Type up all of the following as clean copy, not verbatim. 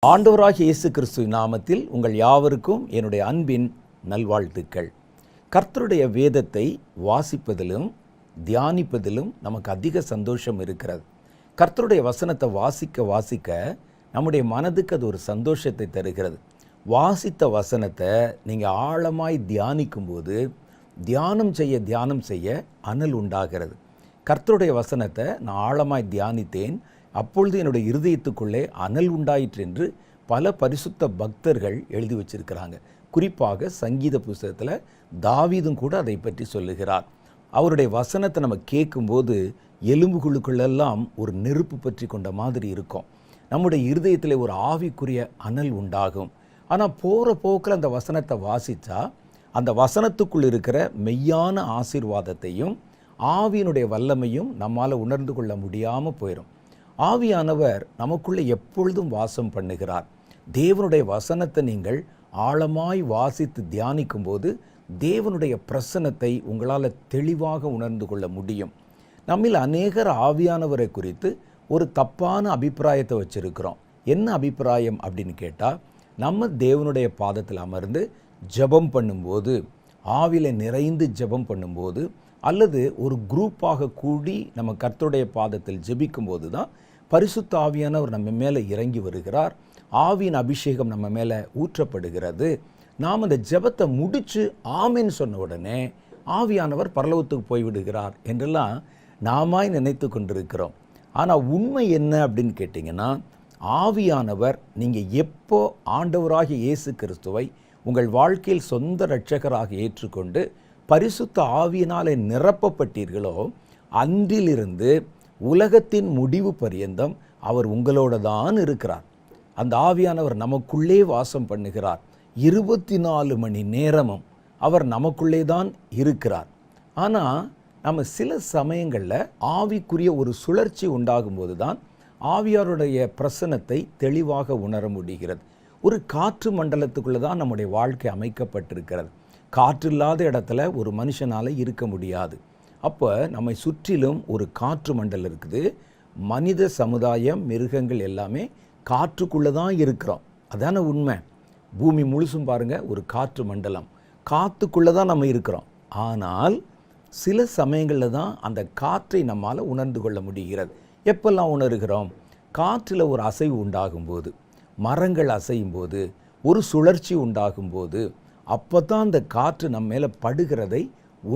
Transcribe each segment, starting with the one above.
ஆண்டவராகிய இயேசு கிறிஸ்துவின் நாமத்தில் உங்கள் யாவருக்கும் என்னுடைய அன்பின் நல்வாழ்த்துக்கள். கர்த்தருடைய வேதத்தை வாசிப்பதிலும் தியானிப்பதிலும் நமக்கு அதிக சந்தோஷம் இருக்கிறது. கர்த்தருடைய வசனத்தை வாசிக்க நம்முடைய மனதுக்கு அது ஒரு சந்தோஷத்தை தருகிறது. வாசித்த வசனத்தை நீங்கள் ஆழமாய் தியானிக்கும்போது தியானம் செய்ய அனல் உண்டாகிறது. கர்த்தருடைய வசனத்தை நான் ஆழமாய் தியானித்தேன், அப்பொழுது என்னுடைய இருதயத்துக்குள்ளே அனல் உண்டாயிற்று என்று பல பரிசுத்த பக்தர்கள் எழுதி வச்சிருக்கிறாங்க. குறிப்பாக சங்கீத புஸ்தகத்தில் தாவீதும் கூட அதை பற்றி சொல்லுகிறார். அவருடைய வசனத்தை நம்ம கேட்கும்போது எலும்புகளுக்குள்ளெல்லாம் ஒரு நெருப்பு பற்றி கொண்ட மாதிரி இருக்கும். நம்முடைய இருதயத்தில் ஒரு ஆவிக்குரிய அனல் உண்டாகும். ஆனால் போகிற போக்கில் அந்த வசனத்தை வாசித்தா அந்த வசனத்துக்குள் இருக்கிற மெய்யான ஆசீர்வாதத்தையும் ஆவியினுடைய வல்லமையும் நம்மால் உணர்ந்து கொள்ள முடியாமல் போயிடும். ஆவியானவர் நமக்குள்ளே எப்பொழுதும் வாசம் பண்ணுகிறார். தேவனுடைய வசனத்தை நீங்கள் ஆழமாய் வாசித்து தியானிக்கும் போது தேவனுடைய பிரசன்னத்தை உங்களால் தெளிவாக உணர்ந்து கொள்ள முடியும். நம்மில் அநேகர் ஆவியானவரை குறித்து ஒரு தப்பான அபிப்பிராயத்தை வச்சிருக்கிறோம். என்ன அபிப்பிராயம் அப்படின்னு கேட்டால், நம்ம தேவனுடைய பாதத்தில் அமர்ந்து ஜெபம் பண்ணும்போது, ஆவியில நிறைந்து ஜெபம் பண்ணும்போது, அல்லது ஒரு குரூப்பாக கூடி நம்ம கர்த்தருடைய பாதத்தில் ஜெபிக்கும்போது தான் பரிசுத்த ஆவியானவர் நம்ம மேலே இறங்கி வருகிறார். ஆவியின் அபிஷேகம் நம்ம மேலே ஊற்றப்படுகிறது. நாம் அந்த ஜெபத்தை முடித்து ஆமென் சொன்ன உடனே ஆவியானவர் பரலோகத்துக்கு போய்விடுகிறார் என்றெல்லாம் நாமாய் நினைத்து கொண்டிருக்கிறோம். ஆனால் உண்மை என்ன அப்படின்னு கேட்டிங்கன்னா, ஆவியானவர் நீங்கள் எப்போ ஆண்டவராகிய இயேசு கிறிஸ்துவை உங்கள் வாழ்க்கையில் சொந்த இரட்சகராக ஏற்றுக்கொண்டு பரிசுத்த ஆவியினாலே நிரப்பப்பட்டீர்களோ அன்றிலிருந்து உலகத்தின் முடிவு பரியந்தம் அவர் உங்களோட தான் இருக்கிறார். அந்த ஆவியானவர் நமக்குள்ளே வாசம் பண்ணுகிறார். 24 மணி நேரமும் அவர் நமக்குள்ளே தான் இருக்கிறார். ஆனால் நம்ம சில சமயங்களில் ஆவிக்குரிய ஒரு சுழற்சி உண்டாகும்போது தான் ஆவியாருடைய பிரசன்னத்தை தெளிவாக உணர முடிகிறது. ஒரு காற்று மண்டலத்துக்குள்ளே தான் நம்முடைய வாழ்க்கை அமைக்கப்பட்டிருக்கிறது. காற்று இல்லாத இடத்துல ஒரு மனுஷனால் இருக்க முடியாது. அப்போ நம்மை சுற்றிலும் ஒரு காற்று மண்டலம் இருக்குது. மனித சமுதாயம், மிருகங்கள் எல்லாமே காற்றுக்குள்ளே தான் இருக்கிறோம். அதான உண்மை. பூமி முழுசும் பாருங்கள், ஒரு காற்று மண்டலம். காற்றுக்குள்ளே தான் நம்ம இருக்கிறோம். ஆனால் சில சமயங்களில் தான் அந்த காற்றை நம்மால் உணர்ந்து கொள்ள முடிகிறது. எப்பெல்லாம் உணர்கிறோம்? காற்றில் ஒரு அசைவு உண்டாகும்போது, மரங்கள் அசையும் போது, ஒரு சுழற்சி உண்டாகும்போது, அப்போ தான் அந்த காற்று நம்ம மேலே படுகிறதை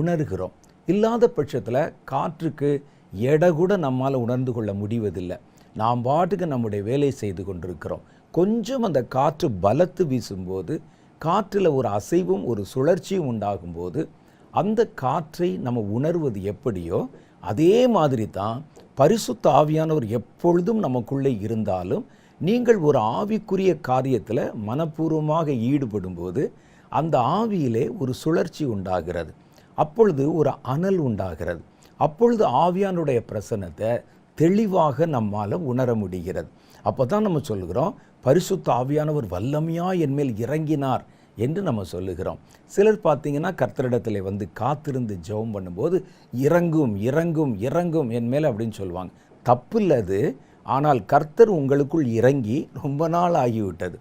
உணர்கிறோம். இல்லாத பட்சத்தில் காற்றுக்கு எடை கூட நம்மால் உணர்ந்து கொள்ள முடிவதில்லை. நாம் பாட்டுக்கு நம்முடைய வேலை செய்து கொண்டிருக்கிறோம். கொஞ்சம் அந்த காற்று பலத்து வீசும்போது, காற்றில் ஒரு அசைவும் ஒரு சுழற்சியும் உண்டாகும்போது அந்த காற்றை நம்ம உணர்வது எப்படியோ அதே மாதிரி தான் பரிசுத்த ஆவியானவர் எப்பொழுதும் நமக்குள்ளே இருந்தாலும் நீங்கள் ஒரு ஆவிக்குரிய காரியத்தில் மனப்பூர்வமாக ஈடுபடும்போது அந்த ஆவியிலே ஒரு சுழற்சி உண்டாகிறது. அப்பொழுது ஒரு அனல் உண்டாகிறது. அப்பொழுது ஆவியானுடைய பிரசன்னத்தை தெளிவாக நம்மால் உணர முடிகிறது. அப்போ தான் நம்ம சொல்லுகிறோம், பரிசுத்த ஆவியானவர் வல்லமையாக என்மேல் இறங்கினார் என்று நம்ம சொல்லுகிறோம். சிலர் பார்த்தீங்கன்னா கர்த்தரிடத்தில் வந்து காத்திருந்து ஜெபம் பண்ணும்போது இறங்கும் இறங்கும் இறங்கும் என்மேல் அப்படின்னு சொல்லுவாங்க. தப்பு இல்லது. ஆனால் கர்த்தர் உங்களுக்குள் இறங்கி ரொம்ப நாள் ஆகிவிட்டது.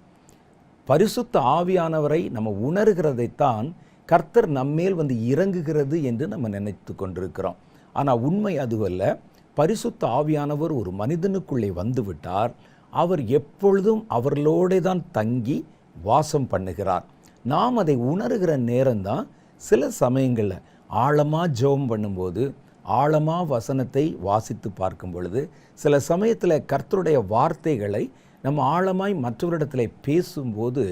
பரிசுத்த ஆவியானவரை நம்ம உணர்கிறதைத்தான் கர்த்தர் நம்மேல் வந்து இறங்குகிறது என்று நம்ம நினைத்து கொண்டிருக்கிறோம். ஆனால் உண்மை அதுவல்ல. பரிசுத்த ஆவியானவர் ஒரு மனிதனுக்குள்ளே வந்து விட்டார். அவர் எப்பொழுதும் அவர்களோடு தான் தங்கி வாசம் பண்ணுகிறார். நாம் அதை உணர்கிற நேரம்தான் சில சமயங்களில் ஆழமாக ஜெபம் பண்ணும்போது, ஆழமாக வசனத்தை வாசித்து பார்க்கும் பொழுது, சில சமயத்தில் கர்த்தருடைய வார்த்தைகளை நம்ம ஆழமாய் மற்றவரிடத்தில் பேசும்போது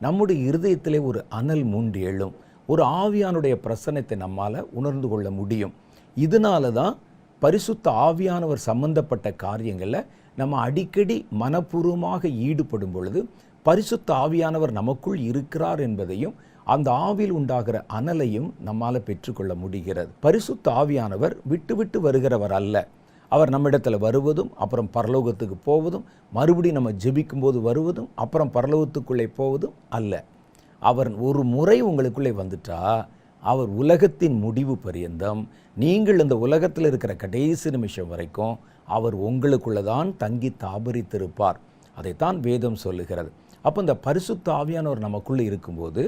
நம்முடைய இருதயத்திலே ஒரு அனல் மூண்டு எழும். ஒரு ஆவியானுடைய பிரசன்னத்தை நம்மால் உணர்ந்து கொள்ள முடியும். இதனால தான் பரிசுத்த ஆவியானவர் சம்பந்தப்பட்ட காரியங்களில் நம்ம அடிக்கடி மனப்பூர்வமாக ஈடுபடும் பொழுது பரிசுத்த ஆவியானவர் நமக்குள் இருக்கிறார் என்பதையும் அந்த ஆவியில் உண்டாகிற அனலையும் நம்மால் பெற்றுக்கொள்ள முடிகிறது. பரிசுத்த ஆவியானவர் விட்டு விட்டு வருகிறவர் அல்ல. அவர் நம்மிடத்தில் வருவதும் அப்புறம் பரலோகத்துக்கு போவதும், மறுபடியும் நம்ம ஜெபிக்கும்போது வருவதும் அப்புறம் பரலோகத்துக்குள்ளே போவதும் அல்ல. அவர் ஒரு முறை உங்களுக்குள்ளே வந்துட்டா அவர் உலகத்தின் முடிவு பரியந்தம், நீங்கள் இந்த உலகத்தில் இருக்கிற கடைசி நிமிஷம் வரைக்கும் அவர் உங்களுக்குள்ளே தான் தங்கி தாபரித்திருப்பார். அதைத்தான் வேதம் சொல்லுகிறது. அப்போ இந்த பரிசுத்த ஆவியானவர் நமக்குள்ளே இருக்கும்போது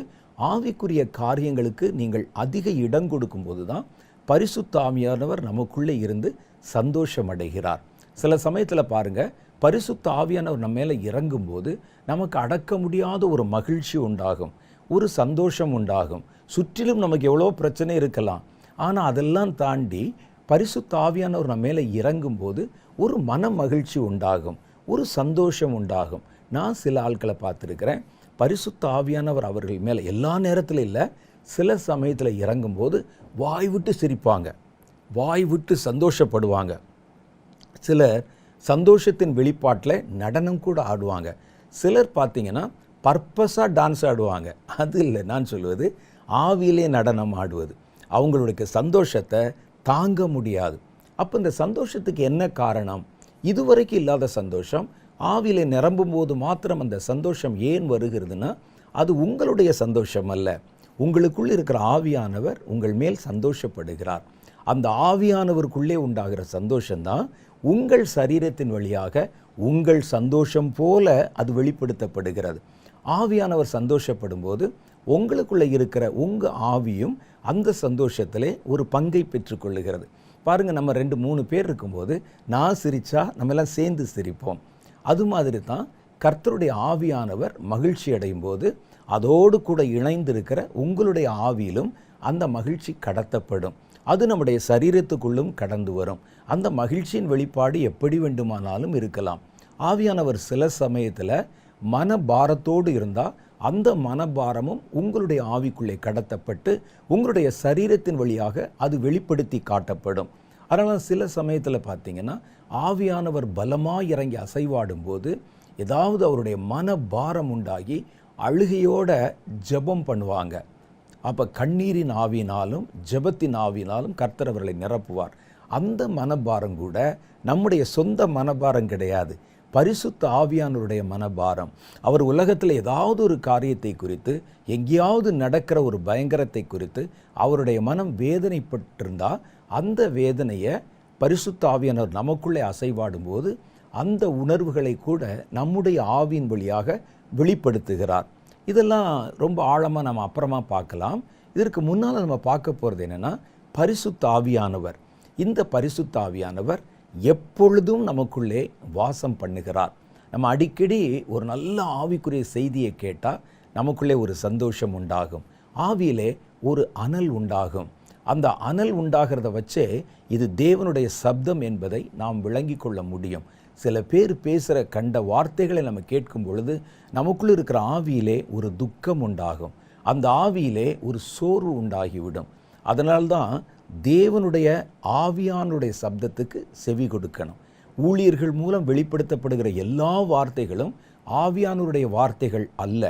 ஆவிக்குரிய காரியங்களுக்கு நீங்கள் அதிக இடம் கொடுக்கும்போது தான் பரிசுத்த ஆவியானவர் நமக்குள்ளே இருந்து சந்தோஷம் அடைகிறார். சில சமயத்தில் பாருங்கள், பரிசுத்த ஆவியானவர் நம்ம மேலே இறங்கும்போது நமக்கு அடக்க முடியாத ஒரு மகிழ்ச்சி உண்டாகும், ஒரு சந்தோஷம் உண்டாகும். சுற்றிலும் நமக்கு எவ்வளோ பிரச்சனை இருக்கலாம், ஆனால் அதெல்லாம் தாண்டி பரிசுத்த ஆவியானவர் நம்ம மேலே இறங்கும்போது ஒரு மன மகிழ்ச்சி உண்டாகும், ஒரு சந்தோஷம் உண்டாகும். நான் சில ஆட்களை பார்த்துருக்கிறேன், பரிசுத்த ஆவியானவர் அவர்கள் மேலே எல்லா நேரத்திலும் இல்லை, சில சமயத்தில் இறங்கும்போது வாய் விட்டு சிரிப்பாங்க, வாய் விட்டு சந்தோஷப்படுவாங்க. சிலர் சந்தோஷத்தின் வெளிப்பாட்டில் நடனம் கூட ஆடுவாங்க. சிலர் பார்த்தீங்கன்னா பர்பஸாக டான்ஸ் ஆடுவாங்க. அது இல்லை, நான் சொல்வது ஆவியிலே நடனம் ஆடுவது. அவங்களுடைய சந்தோஷத்தை தாங்க முடியாது. அப்போ இந்த சந்தோஷத்துக்கு என்ன காரணம்? இதுவரைக்கும் இல்லாத சந்தோஷம் ஆவியிலே நிரம்பும் போது மாத்திரம் அந்த சந்தோஷம் ஏன் வருகிறதுனா, அது உங்களுடைய சந்தோஷம் அல்ல, உங்களுக்குள் இருக்கிற ஆவியானவர் உங்கள் மேல் சந்தோஷப்படுகிறார். அந்த ஆவியானவருக்குள்ளே உண்டாகிற சந்தோஷம்தான் உங்கள் சரீரத்தின் வழியாக உங்கள் சந்தோஷம் போல அது வெளிப்படுத்தப்படுகிறது. ஆவியானவர் சந்தோஷப்படும் போது உங்களுக்குள்ளே இருக்கிற உங்கள் ஆவியும் அந்த சந்தோஷத்திலே ஒரு பங்கை பெற்றுக்கொள்ளுகிறது. பாருங்கள், நம்ம 2-3 பேர் இருக்கும்போது நான் சிரித்தா நம்ம எல்லாம் சேர்ந்து சிரிப்போம். அது மாதிரி தான் கர்த்தருடைய ஆவியானவர் மகிழ்ச்சி அடையும் போது அதோடு கூட இணைந்திருக்கிற உங்களுடைய ஆவியிலும் அந்த மகிழ்ச்சி கடத்தப்படும். அது நம்முடைய சரீரத்துக்குள்ளும் கடந்து வரும். அந்த மகிழ்ச்சியின் வெளிப்பாடு எப்படி வேண்டுமானாலும் இருக்கலாம். ஆவியானவர் சில சமயத்தில் மனபாரத்தோடு இருந்தால் அந்த மனபாரமும் உங்களுடைய ஆவிக்குள்ளே கடத்தப்பட்டு உங்களுடைய சரீரத்தின் வழியாக அது வெளிப்படுத்தி காட்டப்படும். அதனால் சில சமயத்தில் பார்த்தீங்கன்னா ஆவியானவர் பலமாக இறங்கி அசைவாடும் போது ஏதாவது அவருடைய மனபாரம் உண்டாகி அழுகையோட ஜெபம் பண்ணுவாங்க. அப்போ கண்ணீரின் ஆவியினாலும் ஜெபத்தின் ஆவியினாலும் கர்த்தர் அவர்களை நிரப்புவார். அந்த மனபாரம் கூட நம்முடைய சொந்த மனபாரம் கிடையாது, பரிசுத்த ஆவியானவருடைய மனபாரம். அவர் உலகத்தில் ஏதாவது ஒரு காரியத்தை குறித்து, எங்கேயாவது நடக்கிற ஒரு பயங்கரத்தை குறித்து அவருடைய மனம் வேதனைப்பட்டிருந்தால் அந்த வேதனையை பரிசுத்த ஆவியானவர் நமக்குள்ளே அசைவாடும் போது அந்த உணர்வுகளை கூட நம்முடைய ஆவியின் வழியாக வெளிப்படுத்துகிறார். இதெல்லாம் ரொம்ப ஆழமாக நம்ம அப்புறமா பார்க்கலாம். இதற்கு முன்னால் நம்ம பார்க்க போகிறது என்னென்னா, பரிசுத்த ஆவியானவர். இந்த பரிசுத்த ஆவியானவர் எப்பொழுதும் நமக்குள்ளே வாசம் பண்ணுகிறார். நம்ம அடிக்கடி ஒரு நல்ல ஆவிக்குரிய செய்தியை கேட்டால் நமக்குள்ளே ஒரு சந்தோஷம் உண்டாகும், ஆவியிலே ஒரு அனல் உண்டாகும். அந்த அனல் உண்டாகிறத வச்சே இது தேவனுடைய சப்தம் என்பதை நாம் விளங்கி கொள்ள முடியும். சில பேர் பேசுகிற கண்ட வார்த்தைகளை நம்ம கேட்கும் பொழுது நமக்குள்ளே இருக்கிற ஆவியிலே ஒரு துக்கம் உண்டாகும், அந்த ஆவியிலே ஒரு சோர்வு உண்டாகிவிடும். அதனால்தான் தேவனுடைய ஆவியானுடைய சப்தத்துக்கு செவி கொடுக்கணும். ஊழியர்கள் மூலம் வெளிப்படுத்தப்படுகிற எல்லா வார்த்தைகளும் ஆவியானுடைய வார்த்தைகள் அல்ல.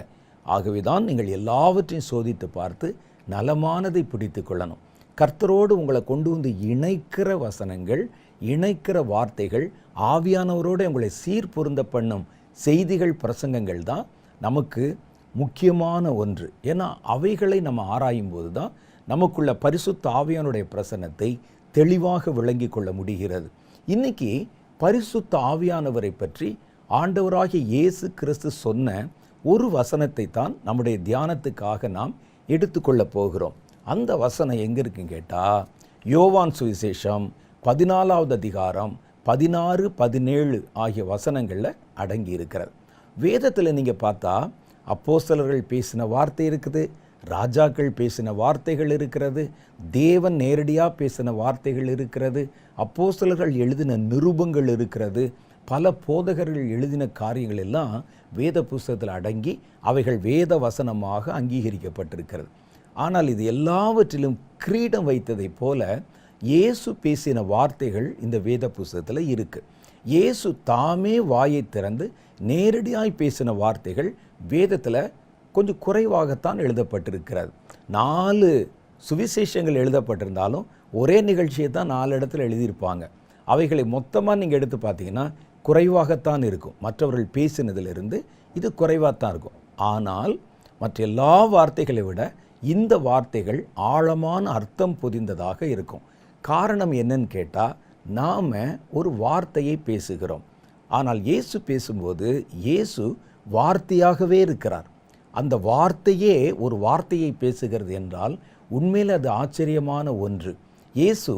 ஆகவே தான் நீங்கள் எல்லாவற்றையும் சோதித்து பார்த்து நலமானதை பிடித்து கொள்ளணும். கர்த்தரோடு உங்களை கொண்டு வந்து இணைக்கிற வசனங்கள், இணைக்கிற வார்த்தைகள், ஆவியானவரோடு உங்களை சீர்பொருந்த பண்ணும் செய்திகள், பிரசங்கங்கள் தான் நமக்கு முக்கியமான ஒன்று. ஏன்னா அவைகளை நம்ம ஆராயும் போது தான் நமக்குள்ள பரிசுத்த ஆவியானுடைய பிரசன்னத்தை தெளிவாக விளங்கி கொள்ள முடிகிறது. இன்னைக்கு பரிசுத்த ஆவியானவரை பற்றி ஆண்டவராகிய இயேசு கிறிஸ்து சொன்ன ஒரு வசனத்தை தான் நம்முடைய தியானத்துக்காக நாம் எடுத்துக்கொள்ள போகிறோம். அந்த வசனம் எங்கே இருக்குன்னு கேட்டால், யோவான் சுவிசேஷம் 14வது அதிகாரம் 16, 17 ஆகிய வசனங்களில் அடங்கி இருக்கிறது. வேதத்தில் நீங்கள் பார்த்தா அப்போஸ்தலர்கள் பேசின வார்த்தை இருக்குது, ராஜாக்கள் பேசின வார்த்தைகள் இருக்கிறது, தேவன் நேரடியாக பேசின வார்த்தைகள் இருக்கிறது, அப்போஸ்தலர்கள் எழுதின நிருபங்கள் இருக்கிறது, பல போதகர்கள் எழுதின காரியங்கள் எல்லாம் வேத புஸ்தகத்தில் அடங்கி அவைகள் வேத வசனமாக அங்கீகரிக்கப்பட்டிருக்கிறது. ஆனால் இது எல்லாவற்றிலும் கிரீடம் வைத்ததை போல இயேசு பேசின வார்த்தைகள் இந்த வேத புஸ்தகத்தில் இருக்குது. இயேசு தாமே வாயை திறந்து நேரடியாய் பேசின வார்த்தைகள் வேதத்தில் கொஞ்சம் குறைவாகத்தான் எழுதப்பட்டிருக்கிறது. 4 சுவிசேஷங்கள் எழுதப்பட்டிருந்தாலும் ஒரே நிகழ்ச்சியை தான் 4 இடத்துல எழுதியிருப்பாங்க. அவைகளை மொத்தமாக நீங்கள் எடுத்து பார்த்தீங்கன்னா குறைவாகத்தான் இருக்கும். மற்றவர்கள் பேசினதிலிருந்து இது குறைவாகத்தான் இருக்கும். ஆனால் மற்ற எல்லா வார்த்தைகளை விட இந்த வார்த்தைகள் ஆழமான அர்த்தம் பொதிந்ததாக இருக்கும். காரணம் என்னன்னு கேட்டால், நாம் ஒரு வார்த்தையை பேசுகிறோம். ஆனால் இயேசு பேசும்போது இயேசு வார்த்தையாகவே இருக்கிறார். அந்த வார்த்தையே ஒரு வார்த்தையை பேசுகிறது என்றால் உண்மையில் அது ஆச்சரியமான ஒன்று. இயேசு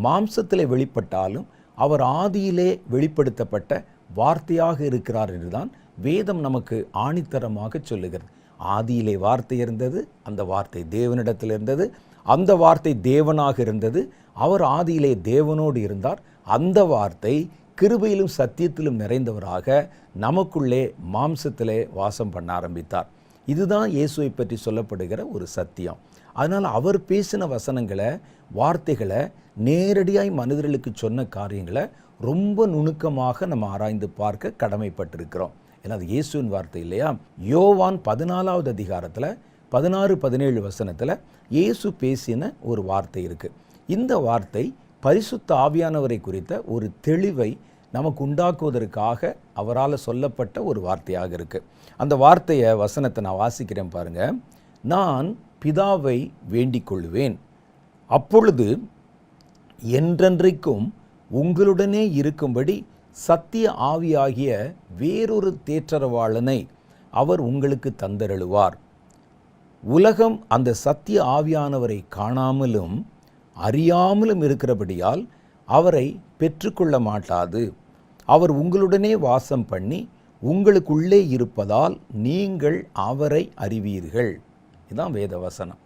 மாம்சத்திலே வெளிப்பட்டாலும் அவர் ஆதியிலே வெளிப்படுத்தப்பட்ட வார்த்தையாக இருக்கிறார் என்றுதான் வேதம் நமக்கு ஆணித்தரமாக சொல்லுகிறது. ஆதியிலே வார்த்தை இருந்தது, அந்த வார்த்தை தேவனிடத்தில் இருந்தது, அந்த வார்த்தை தேவனாக இருந்தது, அவர் ஆதியிலே தேவனோடு இருந்தார். அந்த வார்த்தை கிருபையிலும் சத்தியத்திலும் நிறைந்தவராக நமக்குள்ளே மாம்சத்திலே வாசம் பண்ண ஆரம்பித்தார். இதுதான் இயேசுவை பற்றி சொல்லப்படுகிற ஒரு சத்தியம். அதனால் அவர் பேசின வசனங்களை, வார்த்தைகளை, நேரடியாய் மனிதர்களுக்கு சொன்ன காரியங்களை ரொம்ப நுணுக்கமாக நம்ம ஆராய்ந்து பார்க்க கடமைப்பட்டிருக்கிறோம். ஏன்னா அது இயேசுவின் வார்த்தை இல்லையா? யோவான் 14வது அதிகாரத்தில் 16-17 வசனத்தில் இயேசு பேசின ஒரு வார்த்தை இருக்குது. இந்த வார்த்தை பரிசுத்த ஆவியானவரை குறித்த ஒரு தெளிவை நமக்கு உண்டாக்குவதற்காக அவரால் சொல்லப்பட்ட ஒரு வார்த்தையாக இருக்குது. அந்த வார்த்தையை, வசனத்தை நான் வாசிக்கிறேன் பாருங்க. நான் பிதாவை வேண்டிக் கொள்வேன், அப்பொழுது என்றென்றைக்கும் உங்களுடனே இருக்கும்படி சத்திய ஆவியாகிய வேறொரு தேற்றரவாளனை அவர் உங்களுக்கு தந்தருளுவார். உலகம் அந்த சத்திய ஆவியானவரை காணாமலும் அறியாமலும் இருக்கிறபடியால் அவரை பெற்றுக்கொள்ள மாட்டாது. அவர் உங்களுடனே வாசம் பண்ணி உங்களுக்குள்ளே இருப்பதால் நீங்கள் அவரை அறிவீர்கள். இதுதான் வேத வசனம்.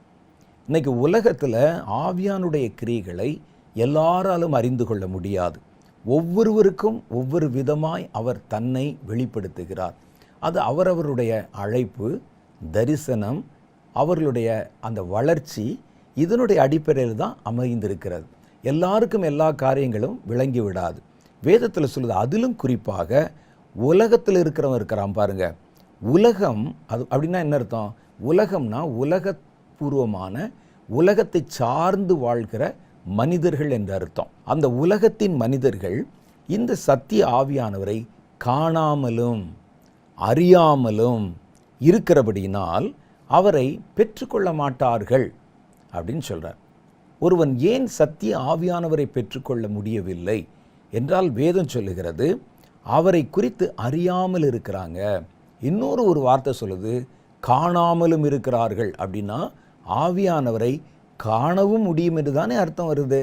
இன்னைக்கு உலகத்தில் ஆவியானுடைய கிரியைகளை எல்லாராலும் அறிந்து கொள்ள முடியாது. ஒவ்வொருவருக்கும் ஒவ்வொரு விதமாய் அவர் தன்னை வெளிப்படுத்துகிறார். அது அவரவருடைய அழைப்பு, தரிசனம், அவர்களுடைய அந்த வளர்ச்சி, இதனுடைய அடிப்படையில் தான் அமைந்திருக்கிறது. எல்லாருக்கும் எல்லா காரியங்களும் விளங்கி விடாது. வேதத்தில் சொல்லுது, அதிலும் குறிப்பாக உலகத்தில் இருக்கிறவன் இருக்கிறான் பாருங்க. உலகம் அது அப்படின்னா என்ன அர்த்தம்? உலகம்னா உலகபூர்வமான, உலகத்தை சார்ந்து வாழ்கிற மனிதர்கள் என்று அர்த்தம். அந்த உலகத்தின் மனிதர்கள் இந்த சத்திய ஆவியானவரை காணாமலும் அறியாமலும் இருக்கிறபடியினால் அவரை பெற்றுக்கொள்ள மாட்டார்கள் அப்படின்னு சொல்றார். ஒருவன் ஏன் சத்திய ஆவியானவரை பெற்றுக்கொள்ள முடியவில்லை என்றால் வேதம் சொல்லுகிறது, அவரை குறித்து அறியாமல் இருக்கிறாங்க. இன்னொரு ஒரு வார்த்தை சொல்லுது, காணாமலும் இருக்கிறார்கள். அப்படின்னா ஆவியானவரை காணவும் முடியும் என்று தானே அர்த்தம் வருது.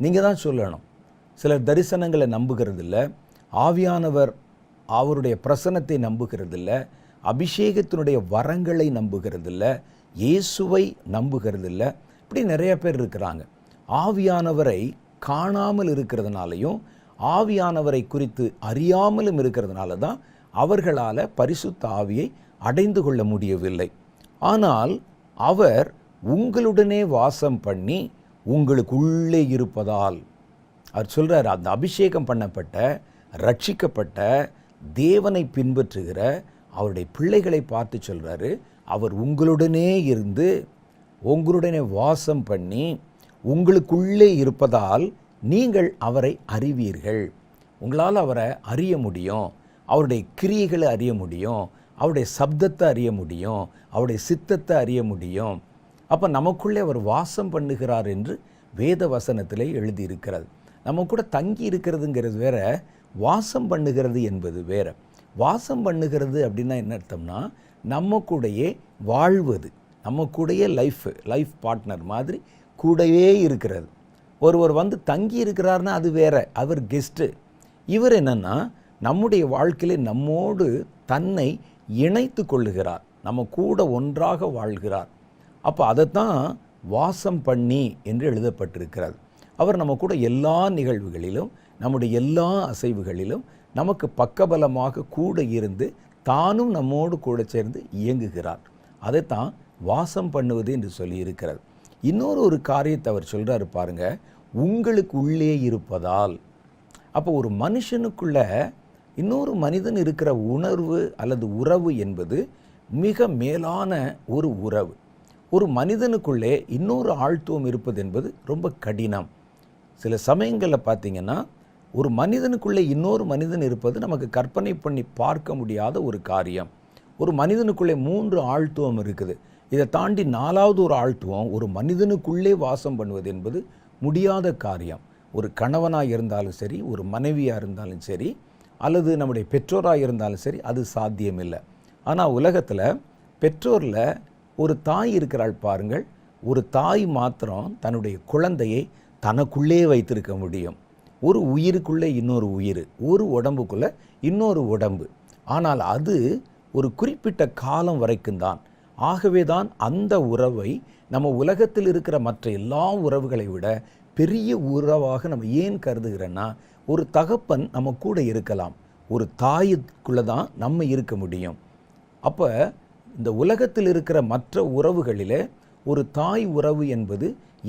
நீங்கள் தான் சொல்லணும். சிலர் தரிசனங்களை நம்புகிறதில்ல, ஆவியானவர் அவருடைய பிரசன்னத்தை நம்புகிறதில்ல, அபிஷேகத்தினுடைய வரங்களை நம்புகிறதில்ல, இயேசுவை நம்புகிறதில்ல. இப்படி நிறைய பேர் இருக்கிறாங்க. ஆவியானவரை காணாமல் இருக்கிறதுனாலையும் ஆவியானவரை குறித்து அறியாமலும் இருக்கிறதுனால தான் அவர்களால் பரிசுத்த ஆவியை அடைந்து கொள்ள முடியவில்லை. ஆனால் அவர் உங்களுடனே வாசம் பண்ணி உங்களுக்குள்ளே இருப்பதால், அவர் சொல்கிறார், அந்த அபிஷேகம் பண்ணப்பட்ட, ரட்சிக்கப்பட்ட, தேவனை பின்பற்றுகிற அவருடைய பிள்ளைகளை பார்த்து சொல்கிறாரு, அவர் உங்களுடனே இருந்து உங்களுடனே வாசம் பண்ணி உங்களுக்குள்ளே இருப்பதால் நீங்கள் அவரை அறிவீர்கள். உங்களால் அவரை அறிய முடியும், அவருடைய கிரியைகளை அறிய முடியும், அவருடைய சப்தத்தை அறிய முடியும், அவருடைய சித்தத்தை அறிய முடியும். அப்போ நமக்குள்ளே அவர் வாசம் பண்ணுகிறார் என்று வேத வசனத்திலே எழுதியிருக்கிறது. நம்ம கூட தங்கி இருக்கிறதுங்கிறது வேற, வாசம் பண்ணுகிறது என்பது வேற. வாசம் பண்ணுகிறது அப்படின்னா என்ன அர்த்தம்னா, நம்ம கூடயே வாழ்வது, நம்ம கூடயே லைஃப் பார்ட்னர் மாதிரி கூடவே இருக்கிறது. ஒருவர் வந்து தங்கி இருக்கிறார்னா அது வேற, அவர் கெஸ்ட்டு. இவர் என்னன்னா நம்முடைய வாழ்க்கையிலே நம்மோடு தன்னை இணைத்து கொள்ளுகிறார், நம்ம கூட ஒன்றாக வாழ்கிறார். அப்போ அதைத்தான் வாசம் பண்ணி என்று எழுதப்பட்டிருக்கிறது. அவர் நம்ம கூட எல்லா நிகழ்வுகளிலும், நம்முடைய எல்லா அசைவுகளிலும் நமக்கு பக்கபலமாக கூட இருந்து தானும் நம்மோடு கூட சேர்ந்து இயங்குகிறார். அதைத்தான் வாசம் பண்ணுவது என்று சொல்லியிருக்கிறது. இன்னொரு காரியத்தை அவர் சொல்கிறாரு பாருங்க, உங்களுக்கு உள்ளே இருப்பதால். அப்போ ஒரு மனுஷனுக்குள்ள இன்னொரு மனிதன் இருக்கிற உணர்வு அல்லது உறவு என்பது மிக மேலான ஒரு உறவு. ஒரு மனிதனுக்குள்ளே இன்னொரு ஆழ்த்துவம் இருப்பது என்பது ரொம்ப கடினம். சில சமயங்களில் பார்த்திங்கன்னா ஒரு மனிதனுக்குள்ளே இன்னொரு மனிதன் இருப்பது நமக்கு கற்பனை பண்ணி பார்க்க முடியாத ஒரு காரியம். ஒரு மனிதனுக்குள்ளே 3 ஆழ்த்துவம் இருக்குது. இதை தாண்டி 4வது ஒரு ஆழ்த்துவம் ஒரு மனிதனுக்குள்ளே வாசம் பண்ணுவது என்பது முடியாத காரியம். ஒரு கணவனாக இருந்தாலும் சரி, ஒரு மனைவியாக இருந்தாலும் சரி, அல்லது நம்முடைய பெற்றோராக இருந்தாலும் சரி, அது சாத்தியமில்லை. ஆனால் உலகத்தில் பெற்றோரில் ஒரு தாய் இருக்கிறாள் பாருங்கள். ஒரு தாய் மாத்திரம் தன்னுடைய குழந்தையை தனக்குள்ளே வைத்திருக்க முடியும். ஒரு உயிருக்குள்ளே இன்னொரு உயிர், ஒரு உடம்புக்குள்ளே இன்னொரு உடம்பு. ஆனால் அது ஒரு குறிப்பிட்ட காலம் வரைக்கும் தான். ஆகவே தான் அந்த உறவை நம்ம உலகத்தில் இருக்கிற மற்ற எல்லா உறவுகளை விட பெரிய உறவாக நம்ம ஏன் கருதுகிறோன்னா, ஒரு தகப்பன் நம்ம கூட இருக்கலாம், ஒரு தாய்க்குள்ளே தான் நம்ம இருக்க முடியும். அப்போ இந்த உலகத்தில் இருக்கிற மற்ற உறவுகளில் ஒரு தாய் உறவு என்பது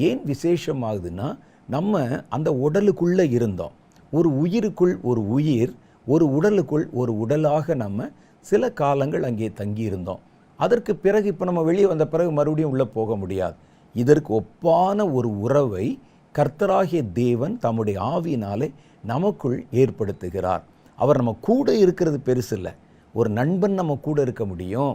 ஏன் விசேஷமாகுதுன்னா, நம்ம அந்த உடலுக்குள்ளே இருந்தோம். ஒரு உயிருக்குள் ஒரு உயிர், ஒரு உடலுக்குள் ஒரு உடலாக நம்ம சில காலங்கள் அங்கே தங்கியிருந்தோம். அதற்கு பிறகு இப்போ நம்ம வெளியே வந்த பிறகு மறுபடியும் உள்ளே போக முடியாது. இதற்கு ஒப்பான ஒரு உறவை கர்த்தராகிய தேவன் தம்முடைய ஆவியினாலே நமக்குள் ஏற்படுத்துகிறார். அவர் நம்ம கூட இருக்கிறது பெருசு இல்லை. ஒரு நண்பன் நம்ம கூட இருக்க முடியும்,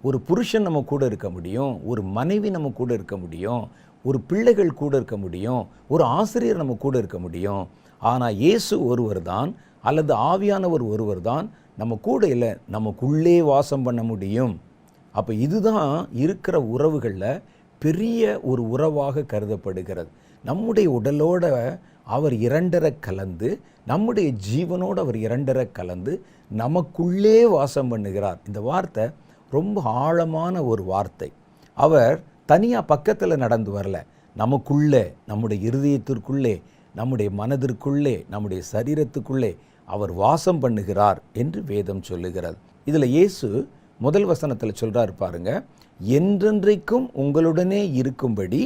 ஒரு புருஷன் நம்ம கூட இருக்க முடியும், ஒரு மனைவி நம்ம கூட இருக்க முடியும், ஒரு பிள்ளைகள் கூட இருக்க முடியும், ஒரு ஆசிரியர் நம்ம கூட இருக்க முடியும். ஆனால் இயேசு ஒருவர் தான், அல்லது ஆவியானவர் ஒருவர் தான் நம்ம கூட இல்லை, நமக்குள்ளே வாசம் பண்ண முடியும். அப்போ இதுதான் இருக்கிற உறவுகளில் பெரிய ஒரு உறவாக கருதப்படுகிறது. நம்முடைய உடலோட அவர் இரண்டரை கலந்து, நம்முடைய ஜீவனோடு அவர் இரண்டரை கலந்து நமக்குள்ளே வாசம் பண்ணுகிறார். இந்த வார்த்தை ரொம்ப ஆழமான ஒரு வார்த்தை. அவர் தனியாக பக்கத்தில் நடந்து வரல, நமக்குள்ளே, நம்முடைய இருதயத்திற்குள்ளே, நம்முடைய மனதிற்குள்ளே, நம்முடைய சரீரத்துக்குள்ளே அவர் வாசம் பண்ணுகிறார் என்று வேதம் சொல்லுகிறது. இதில் இயேசு முதல் வசனத்தில் சொல்கிறார் பாருங்க, என்றென்றைக்கும் உங்களுடனே இருக்கும்படி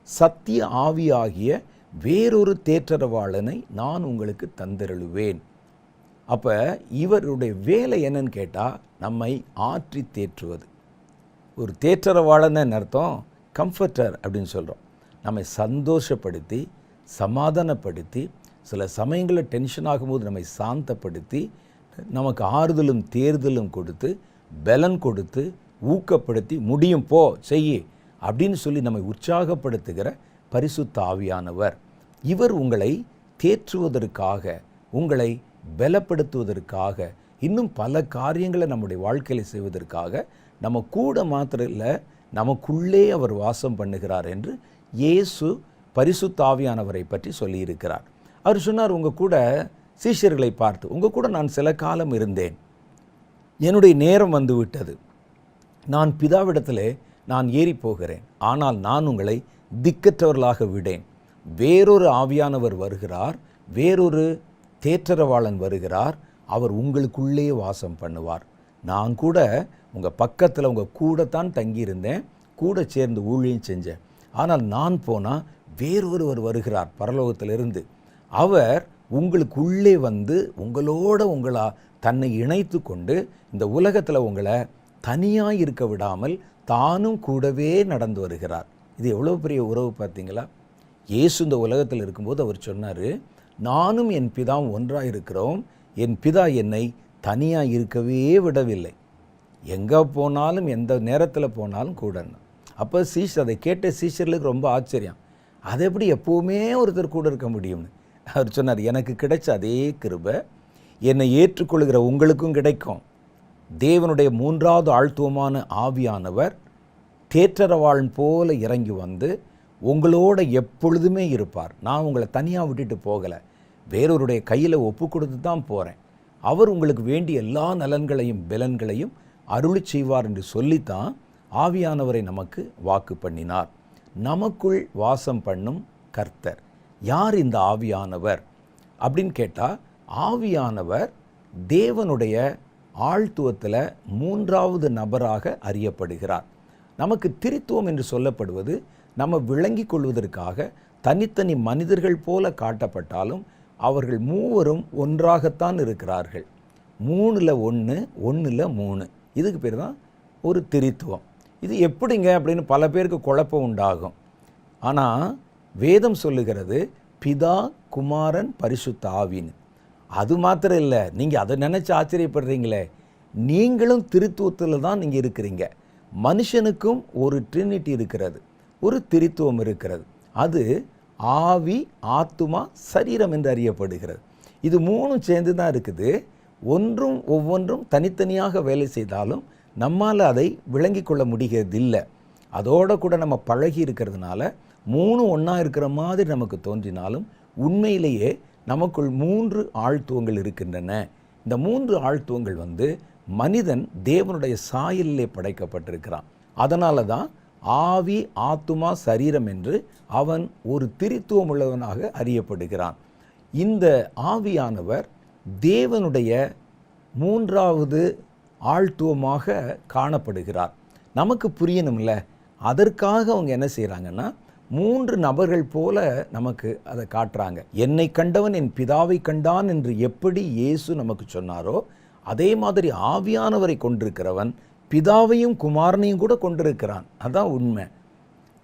சத்திய ஆவியாகிய வேறொரு தேற்றரவாளனை நான் உங்களுக்கு தந்தருளுவேன். அப்போ இவருடைய வேலை என்னன்னு கேட்டால், நம்மை ஆற்றி தேற்றுவது. ஒரு தேற்றரவாளன் அர்த்தம் கம்ஃபர்டர் அப்படின்னு சொல்கிறோம். நம்மை சந்தோஷப்படுத்தி, சமாதானப்படுத்தி, சில சமயங்களில் டென்ஷன் ஆகும்போது நம்மை சாந்தப்படுத்தி, நமக்கு ஆறுதலும் தேர்தலும் கொடுத்து, பலன் கொடுத்து, ஊக்கப்படுத்தி, முடியும் போ செய்யி அப்படின்னு சொல்லி நம்மை உற்சாகப்படுத்துகிற பரிசுத்த ஆவியானவர். இவர் உங்களை தேற்றுவதற்காக, உங்களை பலப்படுத்துவதற்காக, இன்னும் பல காரியங்களை நம்முடைய வாழ்க்கையில் செய்வதற்காக நம்ம கூட மாத்திரம் இல்லை, நமக்குள்ளே அவர் வாசம் பண்ணுகிறார் என்று இயேசு பரிசுத்த ஆவியானவரை பற்றி சொல்லியிருக்கிறார். அவர் சொன்னார், உங்கள் கூட சீஷர்களை பார்த்து, உங்கள் கூட நான் சில காலம் இருந்தேன், என்னுடைய நேரம் வந்து விட்டது, நான் பிதாவிடத்திலே நான் ஏறி போகிறேன், ஆனால் நான் உங்களை திக்கற்றவர்களாக விடேன். வேறொரு ஆவியானவர் வருகிறார், வேறொரு தேற்றரவாளன் வருகிறார், அவர் உங்களுக்குள்ளே வாசம் பண்ணுவார். நான் கூட உங்கள் பக்கத்தில் உங்கள் கூட தான் தங்கியிருந்தேன், கூட சேர்ந்து ஊழியம் செஞ்சேன். ஆனால் நான் போனால் வேறொருவர் வருகிறார் பரலோகத்திலிருந்து. அவர் உங்களுக்குள்ளே வந்து உங்களா தன்னை இணைத்து கொண்டு இந்த உலகத்தில் உங்களை தனியாக இருக்க விடாமல் தானும் கூடவே நடந்து வருகிறார். இது எவ்வளோ பெரிய உறவு பார்த்தீங்களா? இயேசு இந்த உலகத்தில் இருக்கும்போது அவர் சொன்னார், நானும் என் பிதாவும் ஒன்றாக இருக்கிறோம், என் பிதா என்னை தனியாக இருக்கவே விடவில்லை, எங்கே போனாலும் எந்த நேரத்தில் போனாலும் கூட. அப்போ அதை கேட்ட சீஷர்களுக்கு ரொம்ப ஆச்சரியம், அது எப்படி எப்போவுமே ஒருத்தர் கூட இருக்க முடியும்னு. அவர் சொன்னார், எனக்கு கிடைச்ச அதே கிருபை என்னை ஏற்றுக்கொள்கிற உங்களுக்கும் கிடைக்கும். தேவனுடைய மூன்றாவது ஆழ்த்துவமான ஆவியானவர் தேற்றரவாளன் போல இறங்கி வந்து உங்களோட எப்பொழுதுமே இருப்பார். நான் உங்களை தனியாக விட்டுட்டு போகலை, வேறொருடைய கையில் ஒப்பு கொடுத்து தான் போகிறேன். அவர் உங்களுக்கு வேண்டிய எல்லா நலன்களையும் பலன்களையும் அருளி செய்வார் என்று சொல்லித்தான் ஆவியானவரை நமக்கு வாக்கு பண்ணினார். நமக்குள் வாசம் பண்ணும் கர்த்தர் யார்? இந்த ஆவியானவர் அப்படின்னு கேட்டால், ஆவியானவர் தேவனுடைய ஆழ்த்துவத்தில் மூன்றாவது நபராக அறியப்படுகிறார். நமக்கு திரித்துவம் என்று சொல்லப்படுவது நம்ம விளங்கி கொள்வதற்காக தனித்தனி மனிதர்கள் போல காட்டப்பட்டாலும் அவர்கள் மூவரும் ஒன்றாகத்தான் இருக்கிறார்கள். 3ல் 1, 1ல் 3. இதுக்கு பேர் தான் ஒரு திரித்துவம். இது எப்படிங்க அப்படின்னு பல பேருக்கு குழப்பம் உண்டாகும். ஆனால் வேதம் சொல்லுகிறது பிதா, குமாரன், பரிசுத்த ஆவின்னு. அது மாத்திரம் இல்லை, நீங்கள் அதை நினச்சி ஆச்சரியப்படுறீங்களே, நீங்களும் திரித்துவத்தில் தான் நீங்கள் இருக்கிறீங்க. மனுஷனுக்கும் ஒரு ட்ரினிட்டி இருக்கிறது, ஒரு திரித்துவம் இருக்கிறது. அது ஆவி, ஆத்துமா, சரீரம் என்று அறியப்படுகிறது. இது மூணும் சேர்ந்து தான் இருக்குது. ஒவ்வொன்றும் தனித்தனியாக வேலை செய்தாலும் நம்மால் அதை விளங்கி கொள்ள முடிகிறது இல்லை. அதோட கூட நம்ம பழகி இருக்கிறதுனால மூணு ஒன்றா இருக்கிற மாதிரி நமக்கு தோன்றினாலும் உண்மையிலேயே நமக்குள் 3 ஆழ்த்துவங்கள் இருக்கின்றன. இந்த 3 ஆழ்த்துவங்கள் மனிதன் தேவனுடைய சாயலிலே படைக்கப்பட்டிருக்கிறான். அதனால தான் ஆவி, ஆத்துமா, சரீரம் என்று அவன் ஒரு திரித்துவம் உள்ளவனாக அறியப்படுகிறான். இந்த ஆவியானவர் தேவனுடைய 3வது ஆழ்த்துவமாக காணப்படுகிறார். நமக்கு புரியணும்ல, அதற்காக அவங்க என்ன செய்கிறாங்கன்னா 3 நபர்கள் போல நமக்கு அதை காட்டுறாங்க. என்னை கண்டவன் என் பிதாவை கண்டான் என்று எப்படி இயேசு நமக்கு சொன்னாரோ, அதே மாதிரி ஆவியானவரை கொண்டிருக்கிறவன் பிதாவையும் குமாரனையும் கூட கொண்டிருக்கிறான். அதான் உண்மை.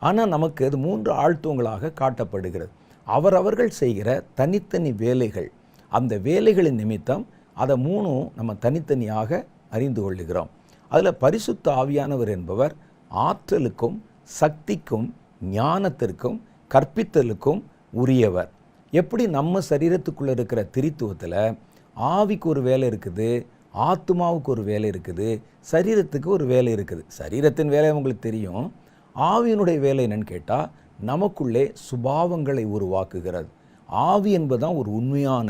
ஆனால் நமக்கு அது 3 ஆழ்த்துவங்களாக காட்டப்படுகிறது. அவர்கள் செய்கிற தனித்தனி வேலைகள், அந்த வேலைகளின் நிமித்தம் அதை 3 நம்ம தனித்தனியாக அறிந்து கொள்ளுகிறோம். அதில் பரிசுத்த ஆவியானவர் என்பவர் ஆற்றலுக்கும் சக்திக்கும் ஞானத்திற்கும் கற்பித்தலுக்கும் உரியவர். எப்படி நம்ம சரீரத்துக்குள்ளே இருக்கிற திரித்துவத்தில் ஆவிக்கு ஒரு வேலை இருக்குது, ஆத்மாவுக்கு ஒரு வேலை இருக்குது, சரீரத்துக்கு ஒரு வேலை இருக்குது. சரீரத்தின் வேலை உங்களுக்கு தெரியும். ஆவியினுடைய வேலை என்னன்னு கேட்டால் நமக்குள்ளே சுபாவங்களை உருவாக்குகிறது. ஆவி என்பதுதான் ஒரு உண்மையான